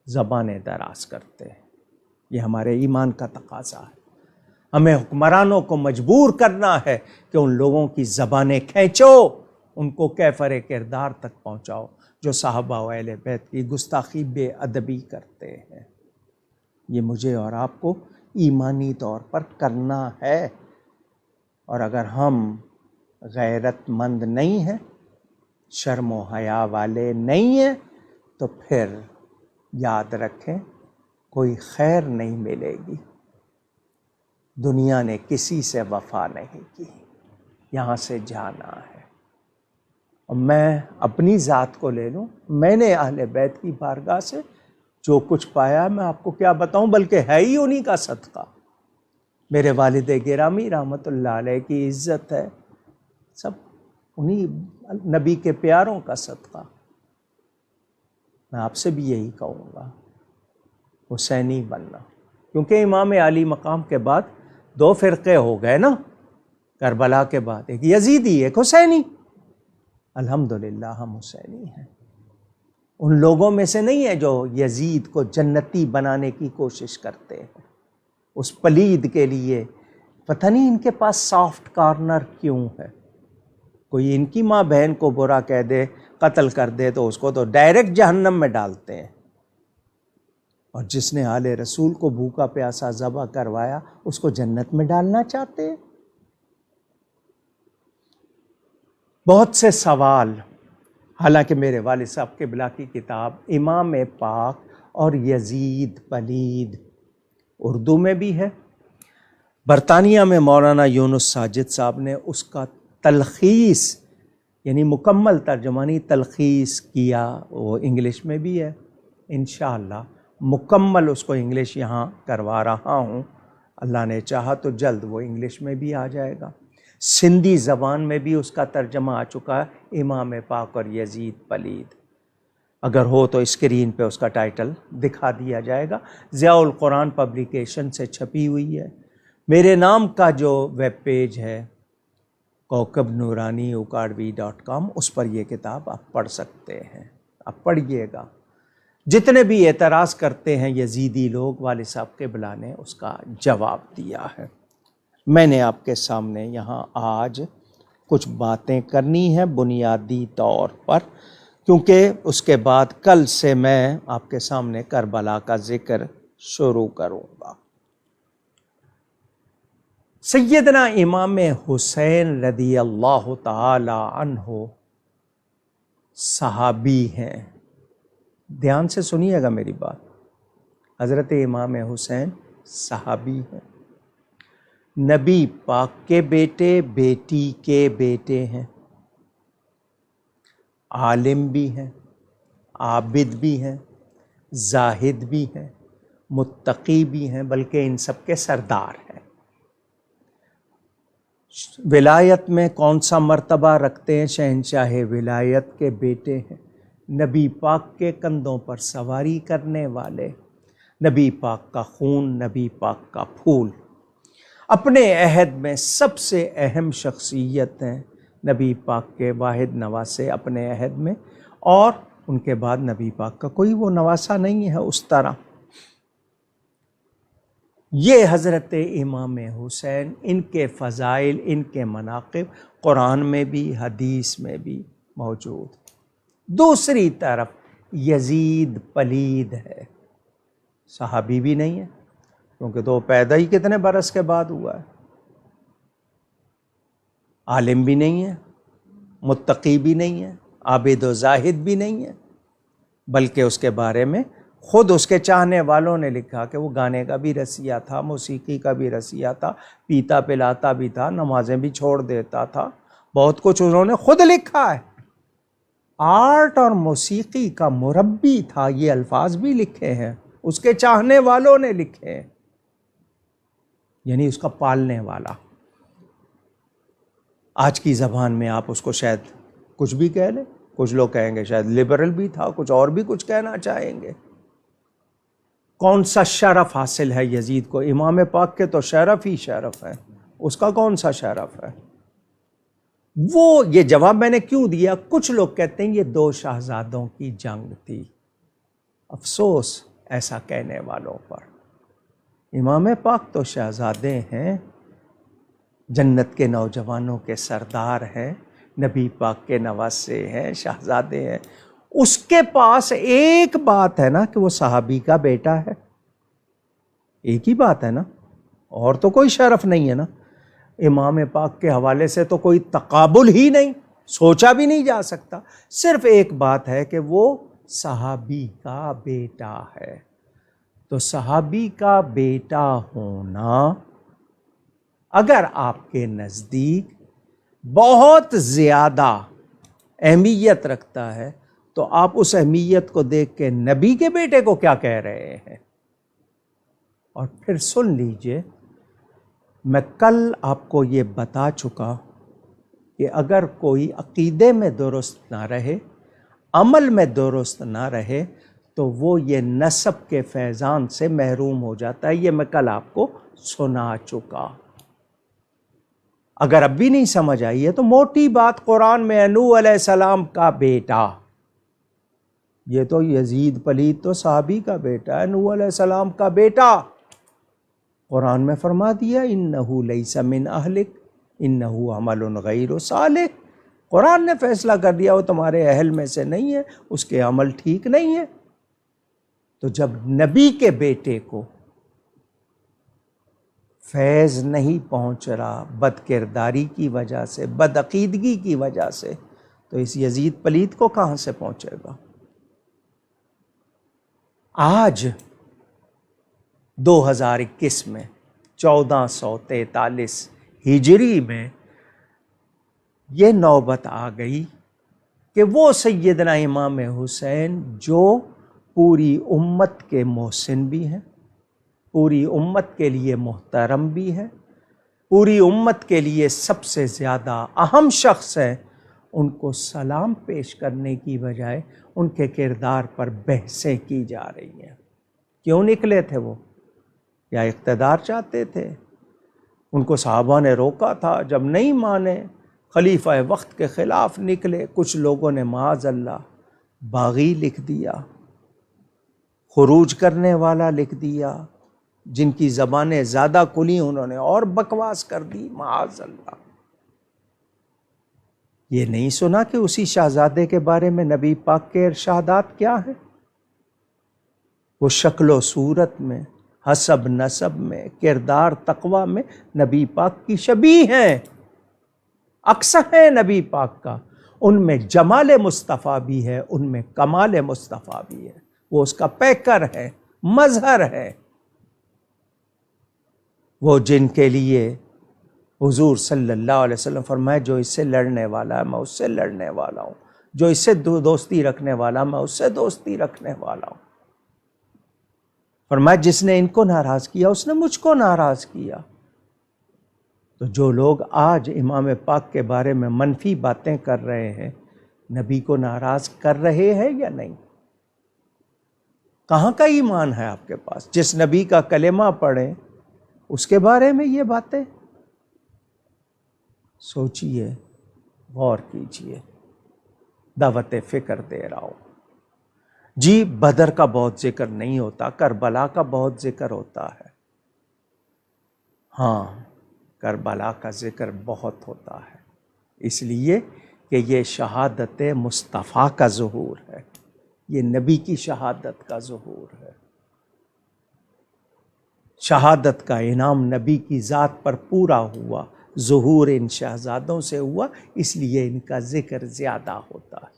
زبانیں دراز کرتے ہیں۔ یہ ہمارے ایمان کا تقاضا ہے۔ ہمیں حکمرانوں کو مجبور کرنا ہے کہ ان لوگوں کی زبانیں کھینچو، ان کو کیفر کردار تک پہنچاؤ جو صحابہ و اہل بیت کی گستاخی بے ادبی کرتے ہیں۔ یہ مجھے اور آپ کو ایمانی طور پر کرنا ہے، اور اگر ہم غیرت مند نہیں ہیں، شرم و حیا والے نہیں ہیں، تو پھر یاد رکھیں کوئی خیر نہیں ملے گی۔ دنیا نے کسی سے وفا نہیں کی، یہاں سے جانا ہے۔ اور میں اپنی ذات کو لے لوں، میں نے اہل بیت کی بارگاہ سے جو کچھ پایا میں آپ کو کیا بتاؤں، بلکہ ہے ہی انہی کا صدقہ۔ میرے والد گرامی رحمت اللہ علیہ کی عزت ہے، سب انہی نبی کے پیاروں کا صدقہ۔ میں آپ سے بھی یہی کہوں گا، حسینی بننا، کیونکہ امام علی مقام کے بعد دو فرقے ہو گئے نا، کربلا کے بعد، ایک یزیدی ایک حسینی۔ الحمدللہ ہم حسینی ہیں، ان لوگوں میں سے نہیں ہے جو یزید کو جنتی بنانے کی کوشش کرتے ہیں۔ اس پلید کے لیے پتہ نہیں ان کے پاس سافٹ کارنر کیوں ہے۔ کوئی ان کی ماں بہن کو برا کہہ دے، قتل کر دے، تو اس کو تو ڈائریکٹ جہنم میں ڈالتے ہیں، اور جس نے آل رسول کو بھوکا پیاسا ذبح کروایا اس کو جنت میں ڈالنا چاہتے ہیں۔ بہت سے سوال، حالانکہ میرے والد صاحب قبلہ کی کتاب امام پاک اور یزید پلید اردو میں بھی ہے، برطانیہ میں مولانا یونس ساجد صاحب نے اس کا تلخیص یعنی مکمل ترجمہ نہیں، تلخیص کیا، وہ انگلش میں بھی ہے، انشاءاللہ مکمل اس کو انگلش یہاں کروا رہا ہوں، اللہ نے چاہا تو جلد وہ انگلش میں بھی آ جائے گا۔ سندھی زبان میں بھی اس کا ترجمہ آ چکا ہے، امام پاک اور یزید پلید۔ اگر ہو تو اسکرین پہ اس کا ٹائٹل دکھا دیا جائے گا، ضیاء القرآن پبلیکیشن سے چھپی ہوئی ہے۔ میرے نام کا جو ویب پیج ہے کوکب نورانی ukadvi.com، اس پر یہ کتاب آپ پڑھ سکتے ہیں، آپ پڑھیے گا۔ جتنے بھی اعتراض کرتے ہیں یزیدی لوگ، والد صاحب قبلہ نے اس کا جواب دیا ہے۔ میں نے آپ کے سامنے یہاں آج کچھ باتیں کرنی ہیں بنیادی طور پر، کیونکہ اس کے بعد کل سے میں آپ کے سامنے کربلا کا ذکر شروع کروں گا۔ سیدنا امام حسین رضی اللہ تعالی عنہ صحابی ہیں، دھیان سے سنیے گا میری بات۔ حضرت امام حسین صحابی ہیں، نبی پاک کے بیٹے، بیٹی کے بیٹے ہیں، عالم بھی ہیں، عابد بھی ہیں، زاہد بھی ہیں، متقی بھی ہیں، بلکہ ان سب کے سردار ہیں۔ ولایت میں کون سا مرتبہ رکھتے ہیں؟ شہنشاہ ولایت کے بیٹے ہیں، نبی پاک کے کندھوں پر سواری کرنے والے، نبی پاک کا خون، نبی پاک کا پھول، اپنے عہد میں سب سے اہم شخصیت ہیں نبی پاک کے واحد نواسے اپنے عہد میں، اور ان کے بعد نبی پاک کا کوئی وہ نواسا نہیں ہے اس طرح۔ یہ حضرت امام حسین، ان کے فضائل، ان کے مناقب قرآن میں بھی حدیث میں بھی موجود۔ دوسری طرف یزید پلید ہے، صحابی بھی نہیں ہے، کیونکہ تو پیدا ہی کتنے برس کے بعد ہوا ہے، عالم بھی نہیں ہے، متقی بھی نہیں ہے، عابد و زاہد بھی نہیں ہے، بلکہ اس کے بارے میں خود اس کے چاہنے والوں نے لکھا کہ وہ گانے کا بھی رسیہ تھا، موسیقی کا بھی رسیہ تھا، پیتا پلاتا بھی تھا، نمازیں بھی چھوڑ دیتا تھا، بہت کچھ انہوں نے خود لکھا ہے۔ آرٹ اور موسیقی کا مربی تھا، یہ الفاظ بھی لکھے ہیں، اس کے چاہنے والوں نے لکھے ہیں، یعنی اس کا پالنے والا۔ آج کی زبان میں آپ اس کو شاید کچھ بھی کہہ لیں، کچھ لوگ کہیں گے شاید لبرل بھی تھا، کچھ اور بھی کچھ کہنا چاہیں گے۔ کون سا شرف حاصل ہے یزید کو؟ امام پاک کے تو شرف ہی شرف ہے، اس کا کون سا شرف ہے؟ وہ یہ جواب میں نے کیوں دیا؟ کچھ لوگ کہتے ہیں یہ دو شہزادوں کی جنگ تھی، افسوس ایسا کہنے والوں پر۔ امام پاک تو شہزادے ہیں، جنت کے نوجوانوں کے سردار ہیں، نبی پاک کے نواسے ہیں، شہزادے ہیں۔ اس کے پاس ایک بات ہے نا کہ وہ صحابی کا بیٹا ہے، ایک ہی بات ہے نا، اور تو کوئی شرف نہیں ہے نا۔ امام پاک کے حوالے سے تو کوئی تقابل ہی نہیں، سوچا بھی نہیں جا سکتا، صرف ایک بات ہے کہ وہ صحابی کا بیٹا ہے۔ تو صحابی کا بیٹا ہونا اگر آپ کے نزدیک بہت زیادہ اہمیت رکھتا ہے تو آپ اس اہمیت کو دیکھ کے نبی کے بیٹے کو کیا کہہ رہے ہیں؟ اور پھر سن لیجئے، میں کل آپ کو یہ بتا چکا کہ اگر کوئی عقیدے میں درست نہ رہے، عمل میں درست نہ رہے، تو وہ یہ نسب کے فیضان سے محروم ہو جاتا ہے۔ یہ میں کل آپ کو سنا چکا۔ اگر اب بھی نہیں سمجھ آئی ہے تو موٹی بات، قرآن میں نوح علیہ السلام کا بیٹا، یہ تو یزید پلید تو صحابی کا بیٹا ہے، نوح علیہ السلام کا بیٹا، قرآن میں فرما دیا انہو لیس من اہلک انہو عمل غیر صالح۔ قرآن نے فیصلہ کر دیا وہ تمہارے اہل میں سے نہیں ہے، اس کے عمل ٹھیک نہیں ہے۔ تو جب نبی کے بیٹے کو فیض نہیں پہنچ رہا بد کرداری کی وجہ سے، بد عقیدگی کی وجہ سے، تو اس یزید پلید کو کہاں سے پہنچے گا؟ آج 2021 میں 1443 ہجری میں یہ نوبت آ گئی کہ وہ سیدنا امام حسین جو پوری امت کے محسن بھی ہیں، پوری امت کے لیے محترم بھی ہے، پوری امت کے لیے سب سے زیادہ اہم شخص ہے، ان کو سلام پیش کرنے کی بجائے ان کے کردار پر بحثیں کی جا رہی ہیں۔ کیوں نکلے تھے وہ؟ یا اقتدار چاہتے تھے؟ ان کو صحابہ نے روکا تھا، جب نہیں مانے خلیفہ وقت کے خلاف نکلے، کچھ لوگوں نے معاذ اللہ باغی لکھ دیا، خروج کرنے والا لکھ دیا، جن کی زبانیں زیادہ کھلی انہوں نے اور بکواس کر دی، معاذ اللہ۔ یہ نہیں سنا کہ اسی شہزادے کے بارے میں نبی پاک کے ارشادات کیا ہیں؟ وہ شکل و صورت میں، حسب نسب میں، کردار تقوی میں نبی پاک کی شبیہ ہیں، عکس ہے نبی پاک کا۔ ان میں جمال مصطفیٰ بھی ہے، ان میں کمال مصطفیٰ بھی ہے، وہ اس کا پیکر ہے، مظہر ہے۔ وہ جن کے لیے حضور صلی اللہ علیہ وسلم فرمائے جو اس سے لڑنے والا ہے میں اس سے لڑنے والا ہوں، جو اس سے دوستی رکھنے والا میں اس سے دوستی رکھنے والا ہوں۔ فرمایا جس نے ان کو ناراض کیا اس نے مجھ کو ناراض کیا۔ تو جو لوگ آج امام پاک کے بارے میں منفی باتیں کر رہے ہیں، نبی کو ناراض کر رہے ہیں یا نہیں؟ کہاں کا ایمان ہے آپ کے پاس؟ جس نبی کا کلمہ پڑھیں اس کے بارے میں یہ باتیں؟ سوچئے، غور کیجئے، دعوت فکر دے رہا ہوں۔ جی بدر کا بہت ذکر نہیں ہوتا، کربلا کا بہت ذکر ہوتا ہے۔ ہاں، کربلا کا ذکر بہت ہوتا ہے، اس لیے کہ یہ شہادت مصطفیٰ کا ظہور ہے، یہ نبی کی شہادت کا ظہور ہے۔ شہادت کا انعام نبی کی ذات پر پورا ہوا، ظہور ان شہزادوں سے ہوا، اس لیے ان کا ذکر زیادہ ہوتا ہے۔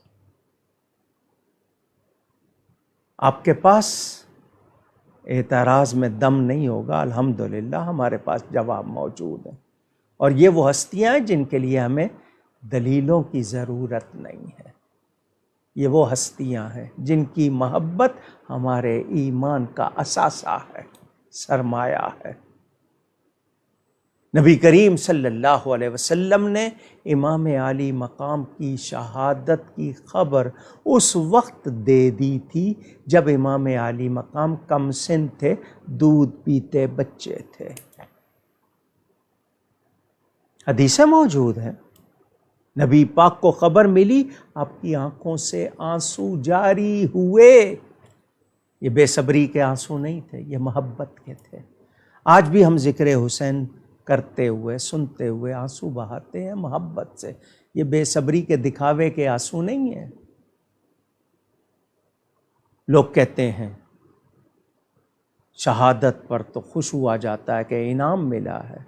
آپ کے پاس اعتراض میں دم نہیں ہوگا، الحمدللہ ہمارے پاس جواب موجود ہے، اور یہ وہ ہستیاں ہیں جن کے لیے ہمیں دلیلوں کی ضرورت نہیں ہے۔ یہ وہ ہستیاں ہیں جن کی محبت ہمارے ایمان کا اثاثہ ہے، سرمایہ ہے۔ نبی کریم صلی اللہ علیہ وسلم نے امام عالی مقام کی شہادت کی خبر اس وقت دے دی تھی جب امام عالی مقام کم سن تھے، دودھ پیتے بچے تھے۔ حدیثیں موجود ہیں، نبی پاک کو خبر ملی، آپ کی آنکھوں سے آنسو جاری ہوئے۔ یہ بے صبری کے آنسو نہیں تھے، یہ محبت کے تھے۔ آج بھی ہم ذکر حسین کرتے ہوئے، سنتے ہوئے آنسو بہاتے ہیں محبت سے، یہ بے صبری کے دکھاوے کے آنسو نہیں ہیں۔ لوگ کہتے ہیں شہادت پر تو خوش ہوا جاتا ہے کہ انعام ملا ہے،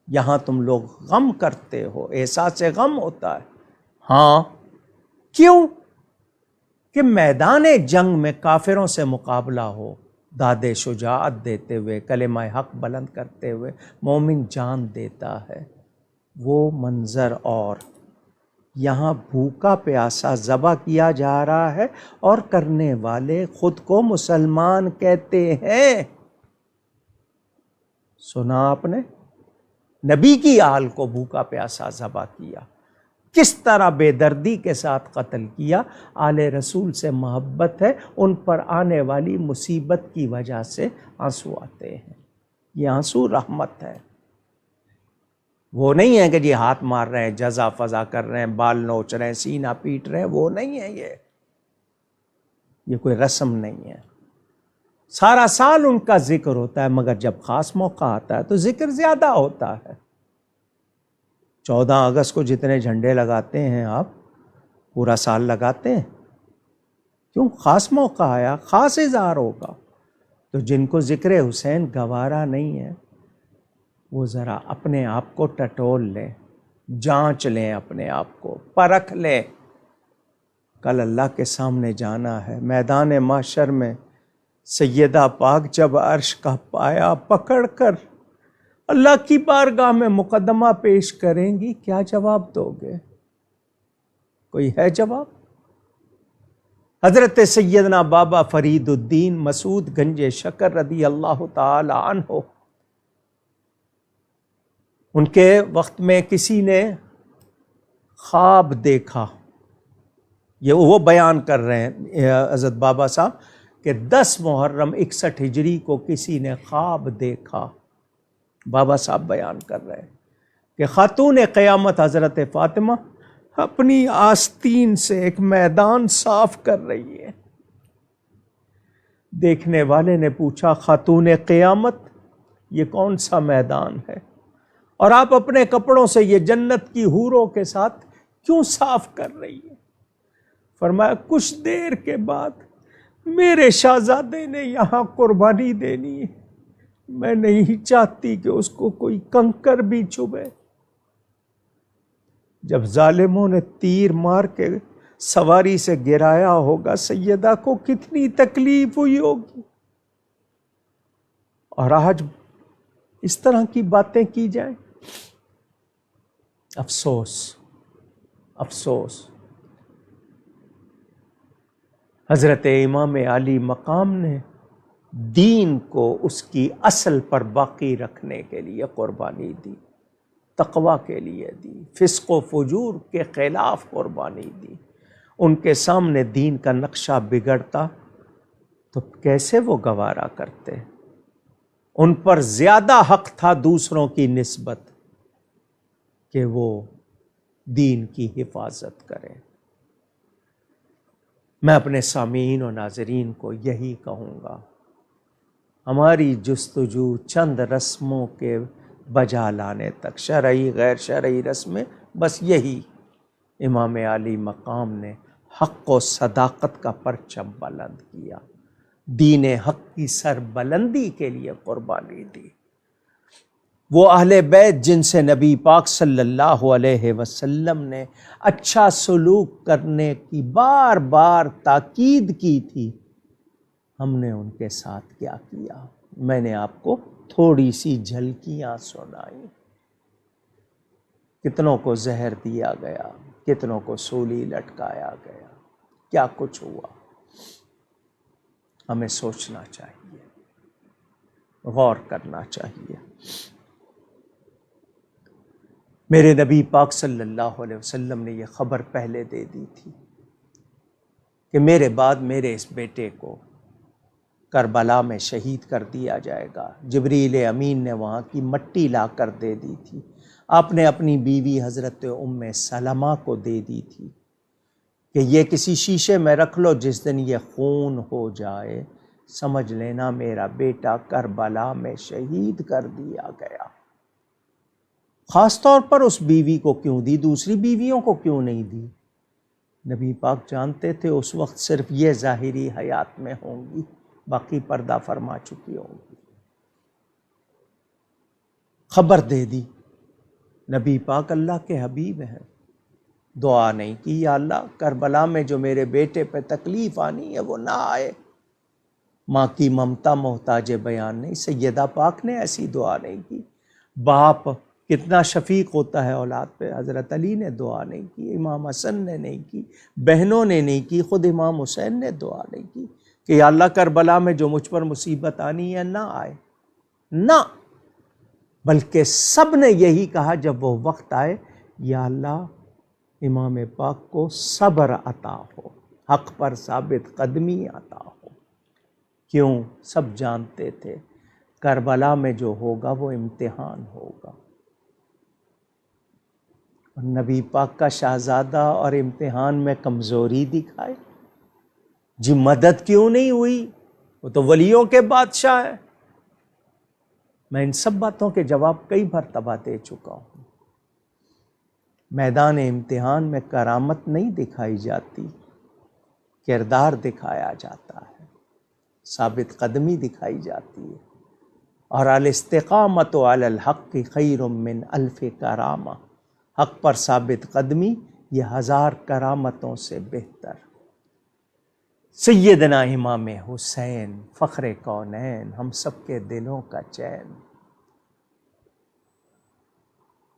یہاں تم لوگ غم کرتے ہو، احساس غم ہوتا ہے۔ ہاں، کیوں؟ کہ میدان جنگ میں کافروں سے مقابلہ ہو، داد شجاعت دیتے ہوئے، کلمہ حق بلند کرتے ہوئے مومن جان دیتا ہے، وہ منظر، اور یہاں بھوکا پیاسا ذبح کیا جا رہا ہے اور کرنے والے خود کو مسلمان کہتے ہیں۔ سنا آپ نے؟ نبی کی آل کو بھوکا پیاسا ذبح کیا، کس طرح بے دردی کے ساتھ قتل کیا۔ آل رسول سے محبت ہے، ان پر آنے والی مصیبت کی وجہ سے آنسو آتے ہیں، یہ آنسو رحمت ہے۔ وہ نہیں ہے کہ جی ہاتھ مار رہے ہیں، جزا فضا کر رہے ہیں، بال نوچ رہے ہیں، سینہ پیٹ رہے ہیں، وہ نہیں ہے۔ یہ کوئی رسم نہیں ہے۔ سارا سال ان کا ذکر ہوتا ہے، مگر جب خاص موقع آتا ہے تو ذکر زیادہ ہوتا ہے۔ 14 اگست کو جتنے جھنڈے لگاتے ہیں آپ، پورا سال لگاتے ہیں؟ کیوں؟ خاص موقع آیا، خاص اظہار ہوگا۔ تو جن کو ذکر حسین گوارا نہیں ہے، وہ ذرا اپنے آپ کو ٹٹول لیں، جانچ لیں، اپنے آپ کو پرکھ لیں۔ کل اللہ کے سامنے جانا ہے، میدان محشر میں سیدہ پاک جب عرش کا پایا پکڑ کر اللہ کی بارگاہ میں مقدمہ پیش کریں گی، کیا جواب دو گے؟ کوئی ہے جواب؟ حضرت سیدنا بابا فرید الدین مسعود گنج شکر رضی اللہ تعالی عنہ، ان کے وقت میں کسی نے خواب دیکھا، یہ وہ بیان کر رہے ہیں حضرت بابا صاحب کہ 10 محرم 61 ہجری کو کسی نے خواب دیکھا۔ بابا صاحب بیان کر رہے ہیں کہ خاتون قیامت حضرت فاطمہ اپنی آستین سے ایک میدان صاف کر رہی ہے۔ دیکھنے والے نے پوچھا، خاتون قیامت یہ کون سا میدان ہے، اور آپ اپنے کپڑوں سے یہ جنت کی حوروں کے ساتھ کیوں صاف کر رہی ہے؟ فرمایا کچھ دیر کے بعد میرے شہزادے نے یہاں قربانی دینی ہے، میں نہیں چاہتی کہ اس کو کوئی کنکر بھی چبھے۔ جب ظالموں نے تیر مار کے سواری سے گرایا ہوگا، سیدہ کو کتنی تکلیف ہوئی ہوگی، اور آج اس طرح کی باتیں کی جائیں۔ افسوس، افسوس۔ حضرت امام علی مقام نے دین کو اس کی اصل پر باقی رکھنے کے لیے قربانی دی۔ تقوی کے لیے دی، فسق و فجور کے خلاف قربانی دی۔ ان کے سامنے دین کا نقشہ بگڑتا تو کیسے وہ گوارا کرتے؟ ان پر زیادہ حق تھا دوسروں کی نسبت کہ وہ دین کی حفاظت کریں۔ میں اپنے سامعین و ناظرین کو یہی کہوں گا، ہماری جستجو چند رسموں کے بجا لانے تک، شرعی غیر شرعی رسمیں، بس یہی امام علی مقام نے حق و صداقت کا پرچم بلند کیا، دین حق کی سربلندی کے لیے قربانی دی۔ وہ اہل بیت جن سے نبی پاک صلی اللہ علیہ وسلم نے اچھا سلوک کرنے کی بار بار تاکید کی تھی، ہم نے ان کے ساتھ کیا کیا؟ میں نے آپ کو تھوڑی سی جھلکیاں سنائی۔ کتنوں کو زہر دیا گیا، کتنوں کو سولی لٹکایا گیا، کیا کچھ ہوا۔ ہمیں سوچنا چاہیے، غور کرنا چاہیے۔ میرے نبی پاک صلی اللہ علیہ وسلم نے یہ خبر پہلے دے دی تھی کہ میرے بعد میرے اس بیٹے کو کربلا میں شہید کر دیا جائے گا۔ جبریل امین نے وہاں کی مٹی لا کر دے دی تھی، آپ نے اپنی بیوی حضرت ام سلمہ کو دے دی تھی کہ یہ کسی شیشے میں رکھ لو، جس دن یہ خون ہو جائے سمجھ لینا میرا بیٹا کربلا میں شہید کر دیا گیا۔ خاص طور پر اس بیوی کو کیوں دی، دوسری بیویوں کو کیوں نہیں دی؟ نبی پاک جانتے تھے اس وقت صرف یہ ظاہری حیات میں ہوں گی، باقی پردہ فرما چکی ہوں گی۔ خبر دے دی، نبی پاک اللہ کے حبیب ہیں، دعا نہیں کی یا اللہ کربلا میں جو میرے بیٹے پہ تکلیف آنی ہے وہ نہ آئے۔ ماں کی ممتا محتاج بیان نہیں، سیدہ پاک نے ایسی دعا نہیں کی۔ باپ کتنا شفیق ہوتا ہے اولاد پہ، حضرت علی نے دعا نہیں کی، امام حسن نے نہیں کی، بہنوں نے نہیں کی، خود امام حسین نے دعا نہیں کی کہ یا اللہ کربلا میں جو مجھ پر مصیبت آنی ہے نہ آئے، نہ، بلکہ سب نے یہی کہا جب وہ وقت آئے، یا اللہ امام پاک کو صبر عطا ہو، حق پر ثابت قدمی عطا ہو۔ کیوں؟ سب جانتے تھے کربلا میں جو ہوگا وہ امتحان ہوگا، اور نبی پاک کا شہزادہ اور امتحان میں کمزوری دکھائے، جی مدد کیوں نہیں ہوئی؟ وہ تو ولیوں کے بادشاہ ہے۔ میں ان سب باتوں کے جواب کئی مرتبہ دے چکا ہوں۔ میدان امتحان میں کرامت نہیں دکھائی جاتی، کردار دکھایا جاتا ہے، ثابت قدمی دکھائی جاتی ہے، اور الاستقامت علی الحق خیر من الف کرامہ، حق پر ثابت قدمی یہ 1000 کرامتوں سے بہتر۔ سیدنا امام حسین فخر کونین، ہم سب کے دلوں کا چین،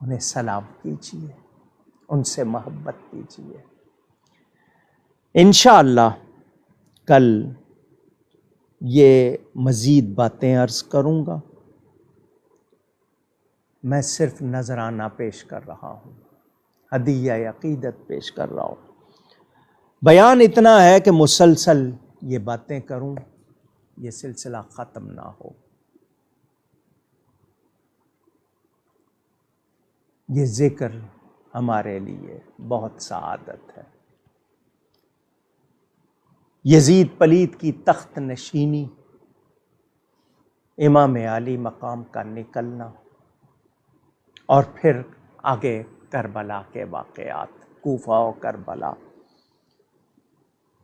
انہیں سلام کیجیے، ان سے محبت کیجیے۔ انشاءاللہ کل یہ مزید باتیں عرض کروں گا، میں صرف نذرانہ پیش کر رہا ہوں، ہدیہ عقیدت پیش کر رہا ہوں۔ بیان اتنا ہے کہ مسلسل یہ باتیں کروں، یہ سلسلہ ختم نہ ہو۔ یہ ذکر ہمارے لیے بہت سعادت ہے۔ یزید پلید کی تخت نشینی، امام علی مقام کا نکلنا، اور پھر آگے کربلا کے واقعات، کوفہ و کربلا،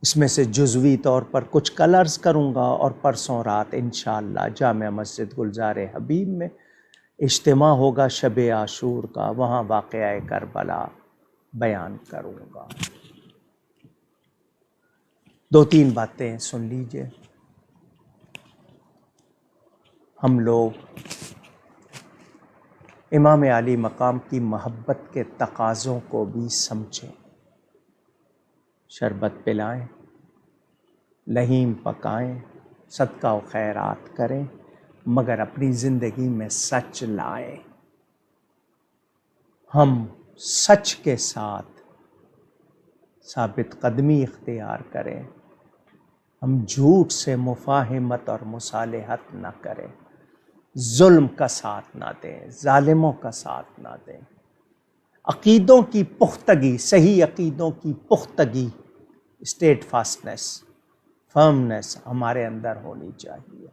اس میں سے جزوی طور پر کچھ کل عرض کروں گا، اور پرسوں رات انشاءاللہ جامع مسجد گلزار حبیب میں اجتماع ہوگا شب عاشور کا، وہاں واقعہ کربلا بیان کروں گا۔ 2-3 باتیں سن لیجئے۔ ہم لوگ امام علی مقام کی محبت کے تقاضوں کو بھی سمجھیں، شربت پلائیں، لہیم پکائیں، صدقہ و خیرات کریں، مگر اپنی زندگی میں سچ لائیں۔ ہم سچ کے ساتھ ثابت قدمی اختیار کریں، ہم جھوٹ سے مفاہمت اور مصالحت نہ کریں، ظلم کا ساتھ نہ دیں، ظالموں کا ساتھ نہ دیں، عقیدوں کی پختگی، صحیح عقیدوں کی پختگی، اسٹیٹ فاسٹنس، فرمنس ہمارے اندر ہونی چاہیے۔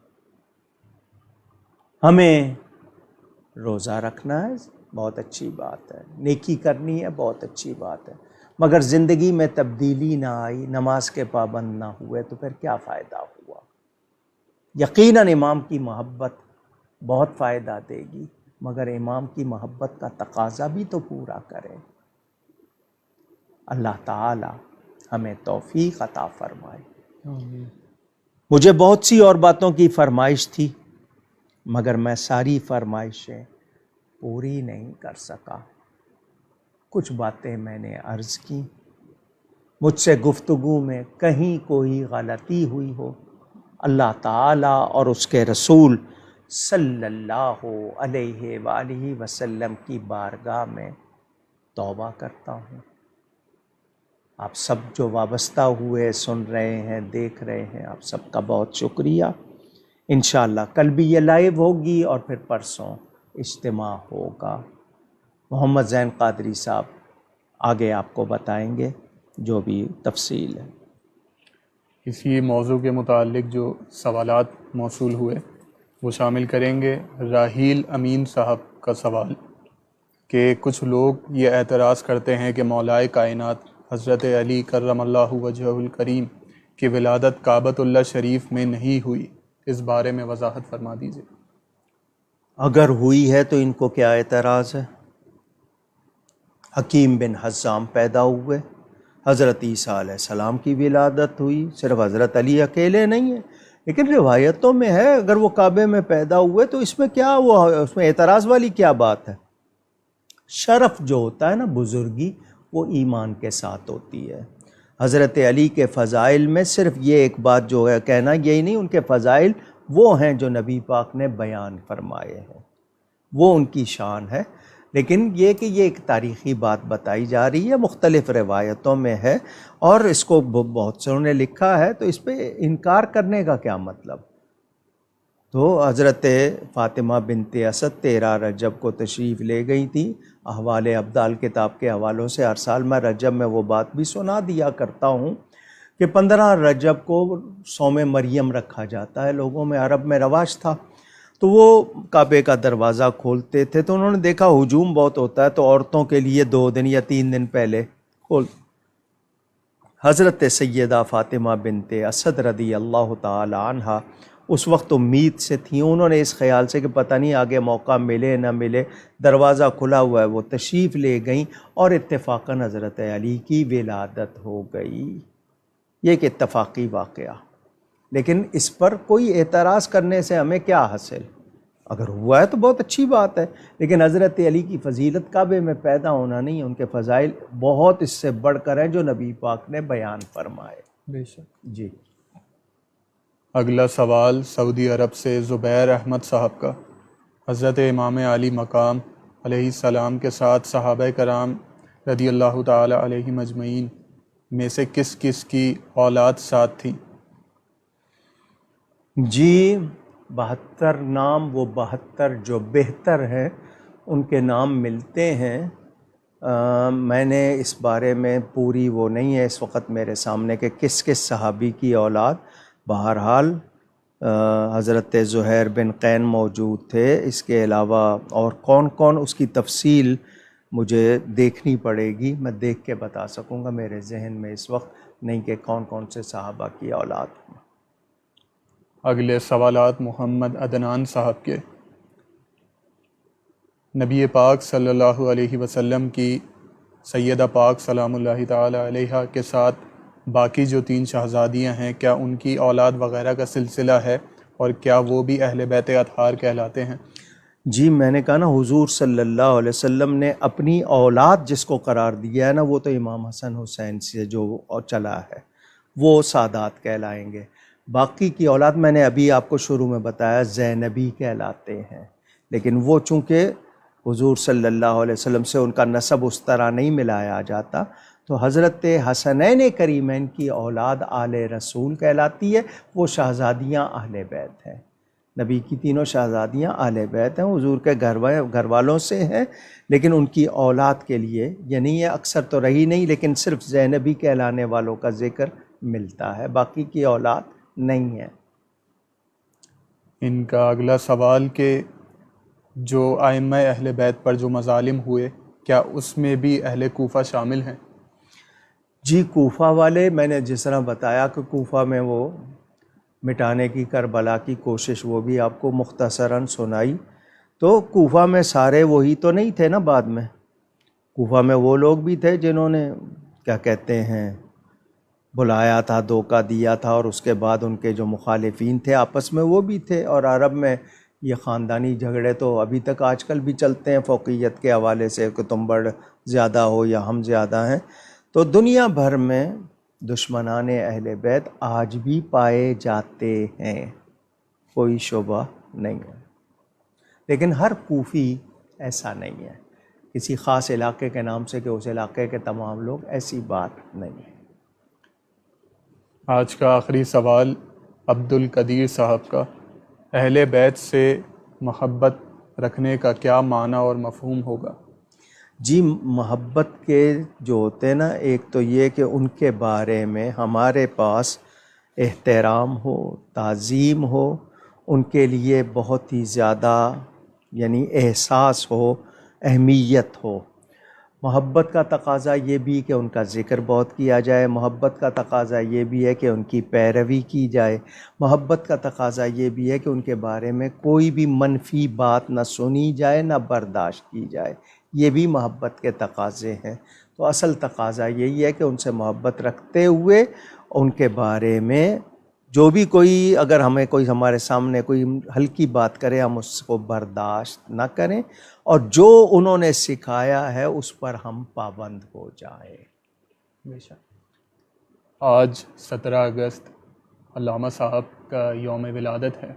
ہمیں روزہ رکھنا ہے، بہت اچھی بات ہے، نیکی کرنی ہے، بہت اچھی بات ہے، مگر زندگی میں تبدیلی نہ آئی، نماز کے پابند نہ ہوئے تو پھر کیا فائدہ ہوا؟ یقیناً امام کی محبت بہت فائدہ دے گی، مگر امام کی محبت کا تقاضا بھی تو پورا کرے۔ اللہ تعالی ہمیں توفیق عطا فرمائے۔ مجھے بہت سی اور باتوں کی فرمائش تھی، مگر میں ساری فرمائشیں پوری نہیں کر سکا۔ کچھ باتیں میں نے عرض کی، مجھ سے گفتگو میں کہیں کوئی غلطی ہوئی ہو، اللہ تعالیٰ اور اس کے رسول صلی اللہ علیہ وآلہ وسلم کی بارگاہ میں توبہ کرتا ہوں۔ آپ سب جو وابستہ ہوئے سن رہے ہیں، دیکھ رہے ہیں، آپ سب کا بہت شکریہ۔ انشاءاللہ کل بھی یہ لائیو ہوگی اور پھر پرسوں اجتماع ہوگا۔ محمد زین قادری صاحب آگے آپ کو بتائیں گے جو بھی تفصیل ہے۔ اسی موضوع کے متعلق جو سوالات موصول ہوئے وہ شامل کریں گے۔ راحیل امین صاحب کا سوال کہ کچھ لوگ یہ اعتراض کرتے ہیں کہ مولائے کائنات حضرت علی کرم اللہ وجہہ الکریم کی ولادت کعبۃ اللہ شریف میں نہیں ہوئی، اس بارے میں وضاحت فرما دیجیے۔ اگر ہوئی ہے تو ان کو کیا اعتراض ہے؟ حکیم بن حزام پیدا ہوئے، حضرت عیسیٰ علیہ السلام کی ولادت ہوئی، صرف حضرت علی اکیلے نہیں ہیں، لیکن روایتوں میں ہے اگر وہ کعبے میں پیدا ہوئے تو اس میں کیا، اس میں اعتراض والی کیا بات ہے؟ شرف جو ہوتا ہے نا، بزرگی، وہ ایمان کے ساتھ ہوتی ہے۔ حضرت علی کے فضائل میں صرف یہ ایک بات جو ہے کہنا یہی نہیں، ان کے فضائل وہ ہیں جو نبی پاک نے بیان فرمائے ہیں، وہ ان کی شان ہے، لیکن یہ کہ یہ ایک تاریخی بات بتائی جا رہی ہے، مختلف روایتوں میں ہے اور اس کو بہت سے نے لکھا ہے، تو اس پہ انکار کرنے کا کیا مطلب؟ تو حضرت فاطمہ بنت اسد 13 رجب کو تشریف لے گئی تھی۔ احوال ابدال کتاب کے حوالوں سے ہر سال میں رجب میں وہ بات بھی سنا دیا کرتا ہوں کہ 15 رجب کو صوم مریم رکھا جاتا ہے، لوگوں میں عرب میں رواج تھا، تو وہ کعبے کا دروازہ کھولتے تھے، تو انہوں نے دیکھا ہجوم بہت ہوتا ہے تو عورتوں کے لیے 2 دن یا 3 دن پہلے کھول۔ حضرت سیدہ فاطمہ بنت اسد رضی اللہ تعالی عنہا اس وقت امید سے تھیں، انہوں نے اس خیال سے کہ پتہ نہیں آگے موقع ملے نہ ملے، دروازہ کھلا ہوا ہے، وہ تشریف لے گئیں اور اتفاقاً حضرت علی کی ولادت ہو گئی۔ یہ ایک اتفاقی واقعہ، لیکن اس پر کوئی اعتراض کرنے سے ہمیں کیا حاصل؟ اگر ہوا ہے تو بہت اچھی بات ہے، لیکن حضرت علی کی فضیلت کعبے میں پیدا ہونا نہیں، ان کے فضائل بہت اس سے بڑھ کر ہیں جو نبی پاک نے بیان فرمائے۔ بے شک۔ جی اگلا سوال سعودی عرب سے زبیر احمد صاحب کا، حضرت امام علی مقام علیہ السلام کے ساتھ صحابہ کرام رضی اللہ تعالی علیہم اجمعین میں سے کس کس کی اولاد ساتھ تھی؟ جی 72 نام، وہ 72 جو بہتر ہیں ان کے نام ملتے ہیں۔ میں نے اس بارے میں پوری وہ نہیں ہے اس وقت میرے سامنے کہ کس کس صحابی کی اولاد، بہرحال حضرت زہیر بن قین موجود تھے، اس کے علاوہ اور کون کون، اس کی تفصیل مجھے دیکھنی پڑے گی، میں دیکھ کے بتا سکوں گا، میرے ذہن میں اس وقت نہیں کہ کون کون سے صحابہ کی اولاد ہیں۔ اگلے سوالات محمد عدنان صاحب کے، نبی پاک صلی اللہ علیہ وسلم کی سیدہ پاک سلام اللہ تعالی علیہا کے ساتھ باقی جو 3 شہزادیاں ہیں، کیا ان کی اولاد وغیرہ کا سلسلہ ہے اور کیا وہ بھی اہل بیت اطہار کہلاتے ہیں؟ جی میں نے کہا نا، حضور صلی اللہ علیہ وسلم نے اپنی اولاد جس کو قرار دیا ہے نا، وہ تو امام حسن حسین سے جو چلا ہے وہ سادات کہلائیں گے۔ باقی کی اولاد میں نے ابھی آپ کو شروع میں بتایا زینبی کہلاتے ہیں، لیکن وہ چونکہ حضور صلی اللہ علیہ وسلم سے ان کا نسب اس طرح نہیں ملایا جاتا، تو حضرت حسنین کریمین کی اولاد آل رسول کہلاتی ہے، وہ شہزادیاں اہل بیت ہیں، نبی کی تینوں شہزادیاں اہل بیت ہیں، حضور کے گھر والوں سے ہیں، لیکن ان کی اولاد کے لیے یعنی یہ اکثر تو رہی نہیں، لیکن صرف زینبی کہلانے والوں کا ذکر ملتا ہے، باقی کی اولاد نہیں ہے۔ ان کا اگلا سوال کہ جو ائمہ اہل بیت پر جو مظالم ہوئے، کیا اس میں بھی اہل کوفہ شامل ہیں؟ جی، کوفہ والے، میں نے جس طرح بتایا کہ کوفہ میں وہ مٹانے کی کربلا کی کوشش، وہ بھی آپ کو مختصراً سنائی، تو کوفہ میں سارے وہی تو نہیں تھے نا، بعد میں کوفہ میں وہ لوگ بھی تھے جنہوں نے کیا کہتے ہیں بلایا تھا، دھوکہ دیا تھا، اور اس کے بعد ان کے جو مخالفین تھے آپس میں وہ بھی تھے، اور عرب میں یہ خاندانی جھگڑے تو ابھی تک آج کل بھی چلتے ہیں فوقیت کے حوالے سے کہ تم بڑھ زیادہ ہو یا ہم زیادہ ہیں، تو دنیا بھر میں دشمنان اہل بیت آج بھی پائے جاتے ہیں، کوئی شبہ نہیں ہے، لیکن ہر کوفی ایسا نہیں ہے کسی خاص علاقے کے نام سے کہ اس علاقے کے تمام لوگ، ایسی بات نہیں ہے۔ آج کا آخری سوال عبد القدیر صاحب کا، اہل بیت سے محبت رکھنے کا کیا معنی اور مفہوم ہوگا؟ جی، محبت کے جو ہوتے ہیں نا، ایک تو یہ کہ ان کے بارے میں ہمارے پاس احترام ہو، تعظیم ہو، ان کے لیے بہت ہی زیادہ یعنی احساس ہو، اہمیت ہو۔ محبت کا تقاضا یہ بھی کہ ان کا ذکر بہت کیا جائے، محبت کا تقاضا یہ بھی ہے کہ ان کی پیروی کی جائے، محبت کا تقاضا یہ بھی ہے کہ ان کے بارے میں کوئی بھی منفی بات نہ سنی جائے نہ برداشت کی جائے، یہ بھی محبت کے تقاضے ہیں۔ تو اصل تقاضا یہی ہے کہ ان سے محبت رکھتے ہوئے ان کے بارے میں جو بھی کوئی، اگر ہمیں کوئی ہمارے سامنے کوئی ہلکی بات کرے، ہم اس کو برداشت نہ کریں، اور جو انہوں نے سکھایا ہے اس پر ہم پابند ہو جائیں۔ بے شک۔ آج 17 اگست علامہ صاحب کا یوم ولادت ہے،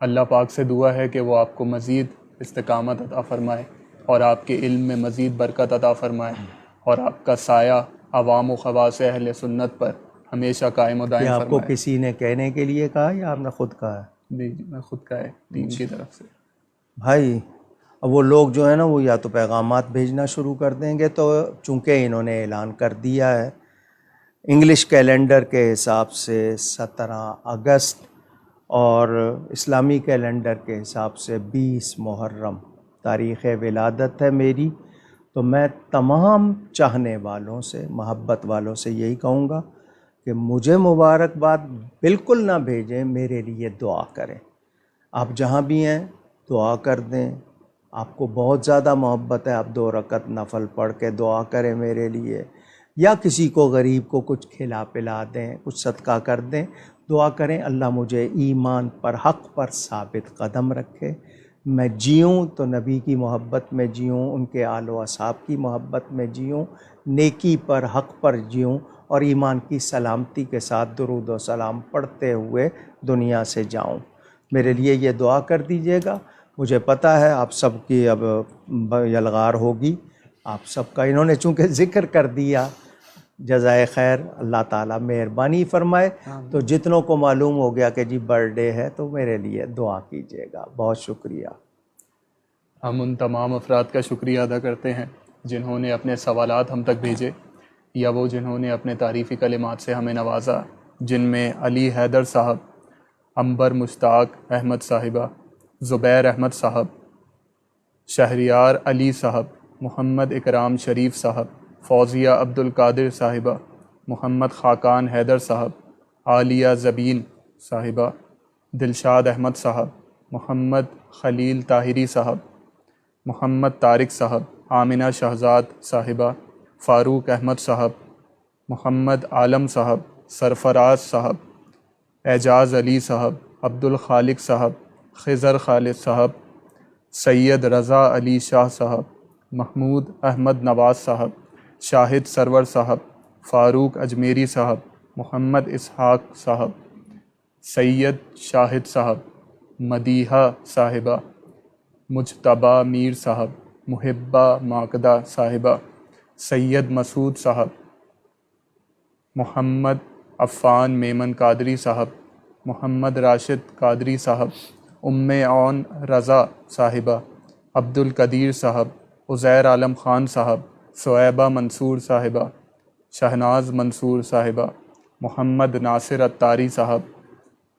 اللہ پاک سے دعا ہے کہ وہ آپ کو مزید استقامت عطا فرمائے اور آپ کے علم میں مزید برکت عطا فرمائے، اور آپ کا سایہ عوام و خواص اہل سنت پر ہمیشہ قائم و دائم یہ آپ کو فرمائے۔ کسی نے کہنے کے لیے کہا یا آپ نے خود کہا؟ جی میں خود کا ہے، دین کی طرف سے۔ بھائی، اب وہ لوگ جو ہیں نا، وہ یا تو پیغامات بھیجنا شروع کر دیں گے، تو چونکہ انہوں نے اعلان کر دیا ہے انگلش کیلنڈر کے حساب سے 17 اگست اور اسلامی کیلنڈر کے حساب سے 20 محرم تاریخ ولادت ہے میری، تو میں تمام چاہنے والوں سے، محبت والوں سے یہی کہوں گا کہ مجھے مبارکباد بالکل نہ بھیجیں، میرے لیے دعا کریں۔ آپ جہاں بھی ہیں دعا کر دیں، آپ کو بہت زیادہ محبت ہے، آپ 2 رکعت نفل پڑھ کے دعا کریں میرے لیے، یا کسی کو غریب کو کچھ کھلا پلا دیں، کچھ صدقہ کر دیں، دعا کریں اللہ مجھے ایمان پر، حق پر ثابت قدم رکھے، میں جیوں تو نبی کی محبت میں جیوں، ان کے آل و اصحاب کی محبت میں جیوں، نیکی پر، حق پر جیوں، اور ایمان کی سلامتی کے ساتھ درود و سلام پڑھتے ہوئے دنیا سے جاؤں۔ میرے لیے یہ دعا کر دیجیے گا۔ مجھے پتہ ہے آپ سب کی اب یلغار ہوگی، آپ سب کا انہوں نے چونکہ ذکر کر دیا، جزائے خیر، اللہ تعالیٰ مہربانی فرمائے۔ تو جتنوں کو معلوم ہو گیا کہ جی برتھ ڈے ہے، تو میرے لیے دعا کیجیے گا۔ بہت شکریہ۔ ہم ان تمام افراد کا شکریہ ادا کرتے ہیں جنہوں نے اپنے سوالات ہم تک بھیجے، یا وہ جنہوں نے اپنے تعریفی کلمات سے ہمیں نوازا، جن میں علی حیدر صاحب، عنبر مشتاق احمد صاحبہ، زبیر احمد صاحب، شہریار علی صاحب، محمد اکرام شریف صاحب، فوزیہ عبد القادر صاحبہ، محمد خاقان حیدر صاحب، عالیہ زبین صاحبہ، دلشاد احمد صاحب، محمد خلیل طاہری صاحب، محمد طارق صاحب، آمنہ شہزاد صاحبہ، فاروق احمد صاحب، محمد عالم صاحب، سرفراز صاحب، اعجاز علی صاحب، عبد الخالق صاحب، خضر خالد صاحب، سید رضا علی شاہ صاحب، محمود احمد نواز صاحب، شاہد سرور صاحب، فاروق اجمیری صاحب، محمد اسحاق صاحب، سید شاہد صاحب، مدیحہ صاحبہ، مجتبہ میر صاحب، محبہ ماکدہ صاحبہ، سید مسعود صاحب، محمد عفان میمن قادری صاحب، محمد راشد قادری صاحب، ام عون رضا صاحبہ، عبد القدیر صاحب، عزیر عالم خان صاحب، صعیبہ منصور صاحبہ، شہناز منصور صاحبہ، محمد ناصر اتاری صاحب،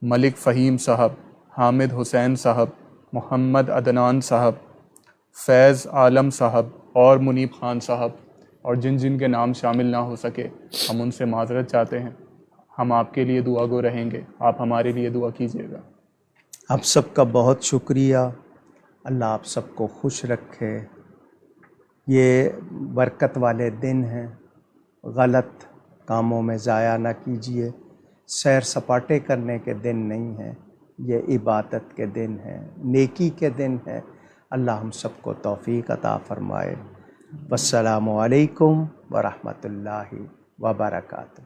ملک فہیم صاحب، حامد حسین صاحب، محمد عدنان صاحب، فیض عالم صاحب اور منیب خان صاحب، اور جن جن کے نام شامل نہ ہو سکے ہم ان سے معذرت چاہتے ہیں۔ ہم آپ کے لیے دعا گو رہیں گے، آپ ہمارے لیے دعا کیجیے گا۔ آپ سب کا بہت شکریہ، اللہ آپ سب کو خوش رکھے۔ یہ برکت والے دن ہیں، غلط کاموں میں ضائع نہ کیجیے۔ سیر سپاٹے کرنے کے دن نہیں ہیں، یہ عبادت کے دن ہیں، نیکی کے دن ہیں۔ اللہ ہم سب کو توفیق عطا فرمائے۔ والسلام علیکم ورحمۃ اللہ وبرکاتہ۔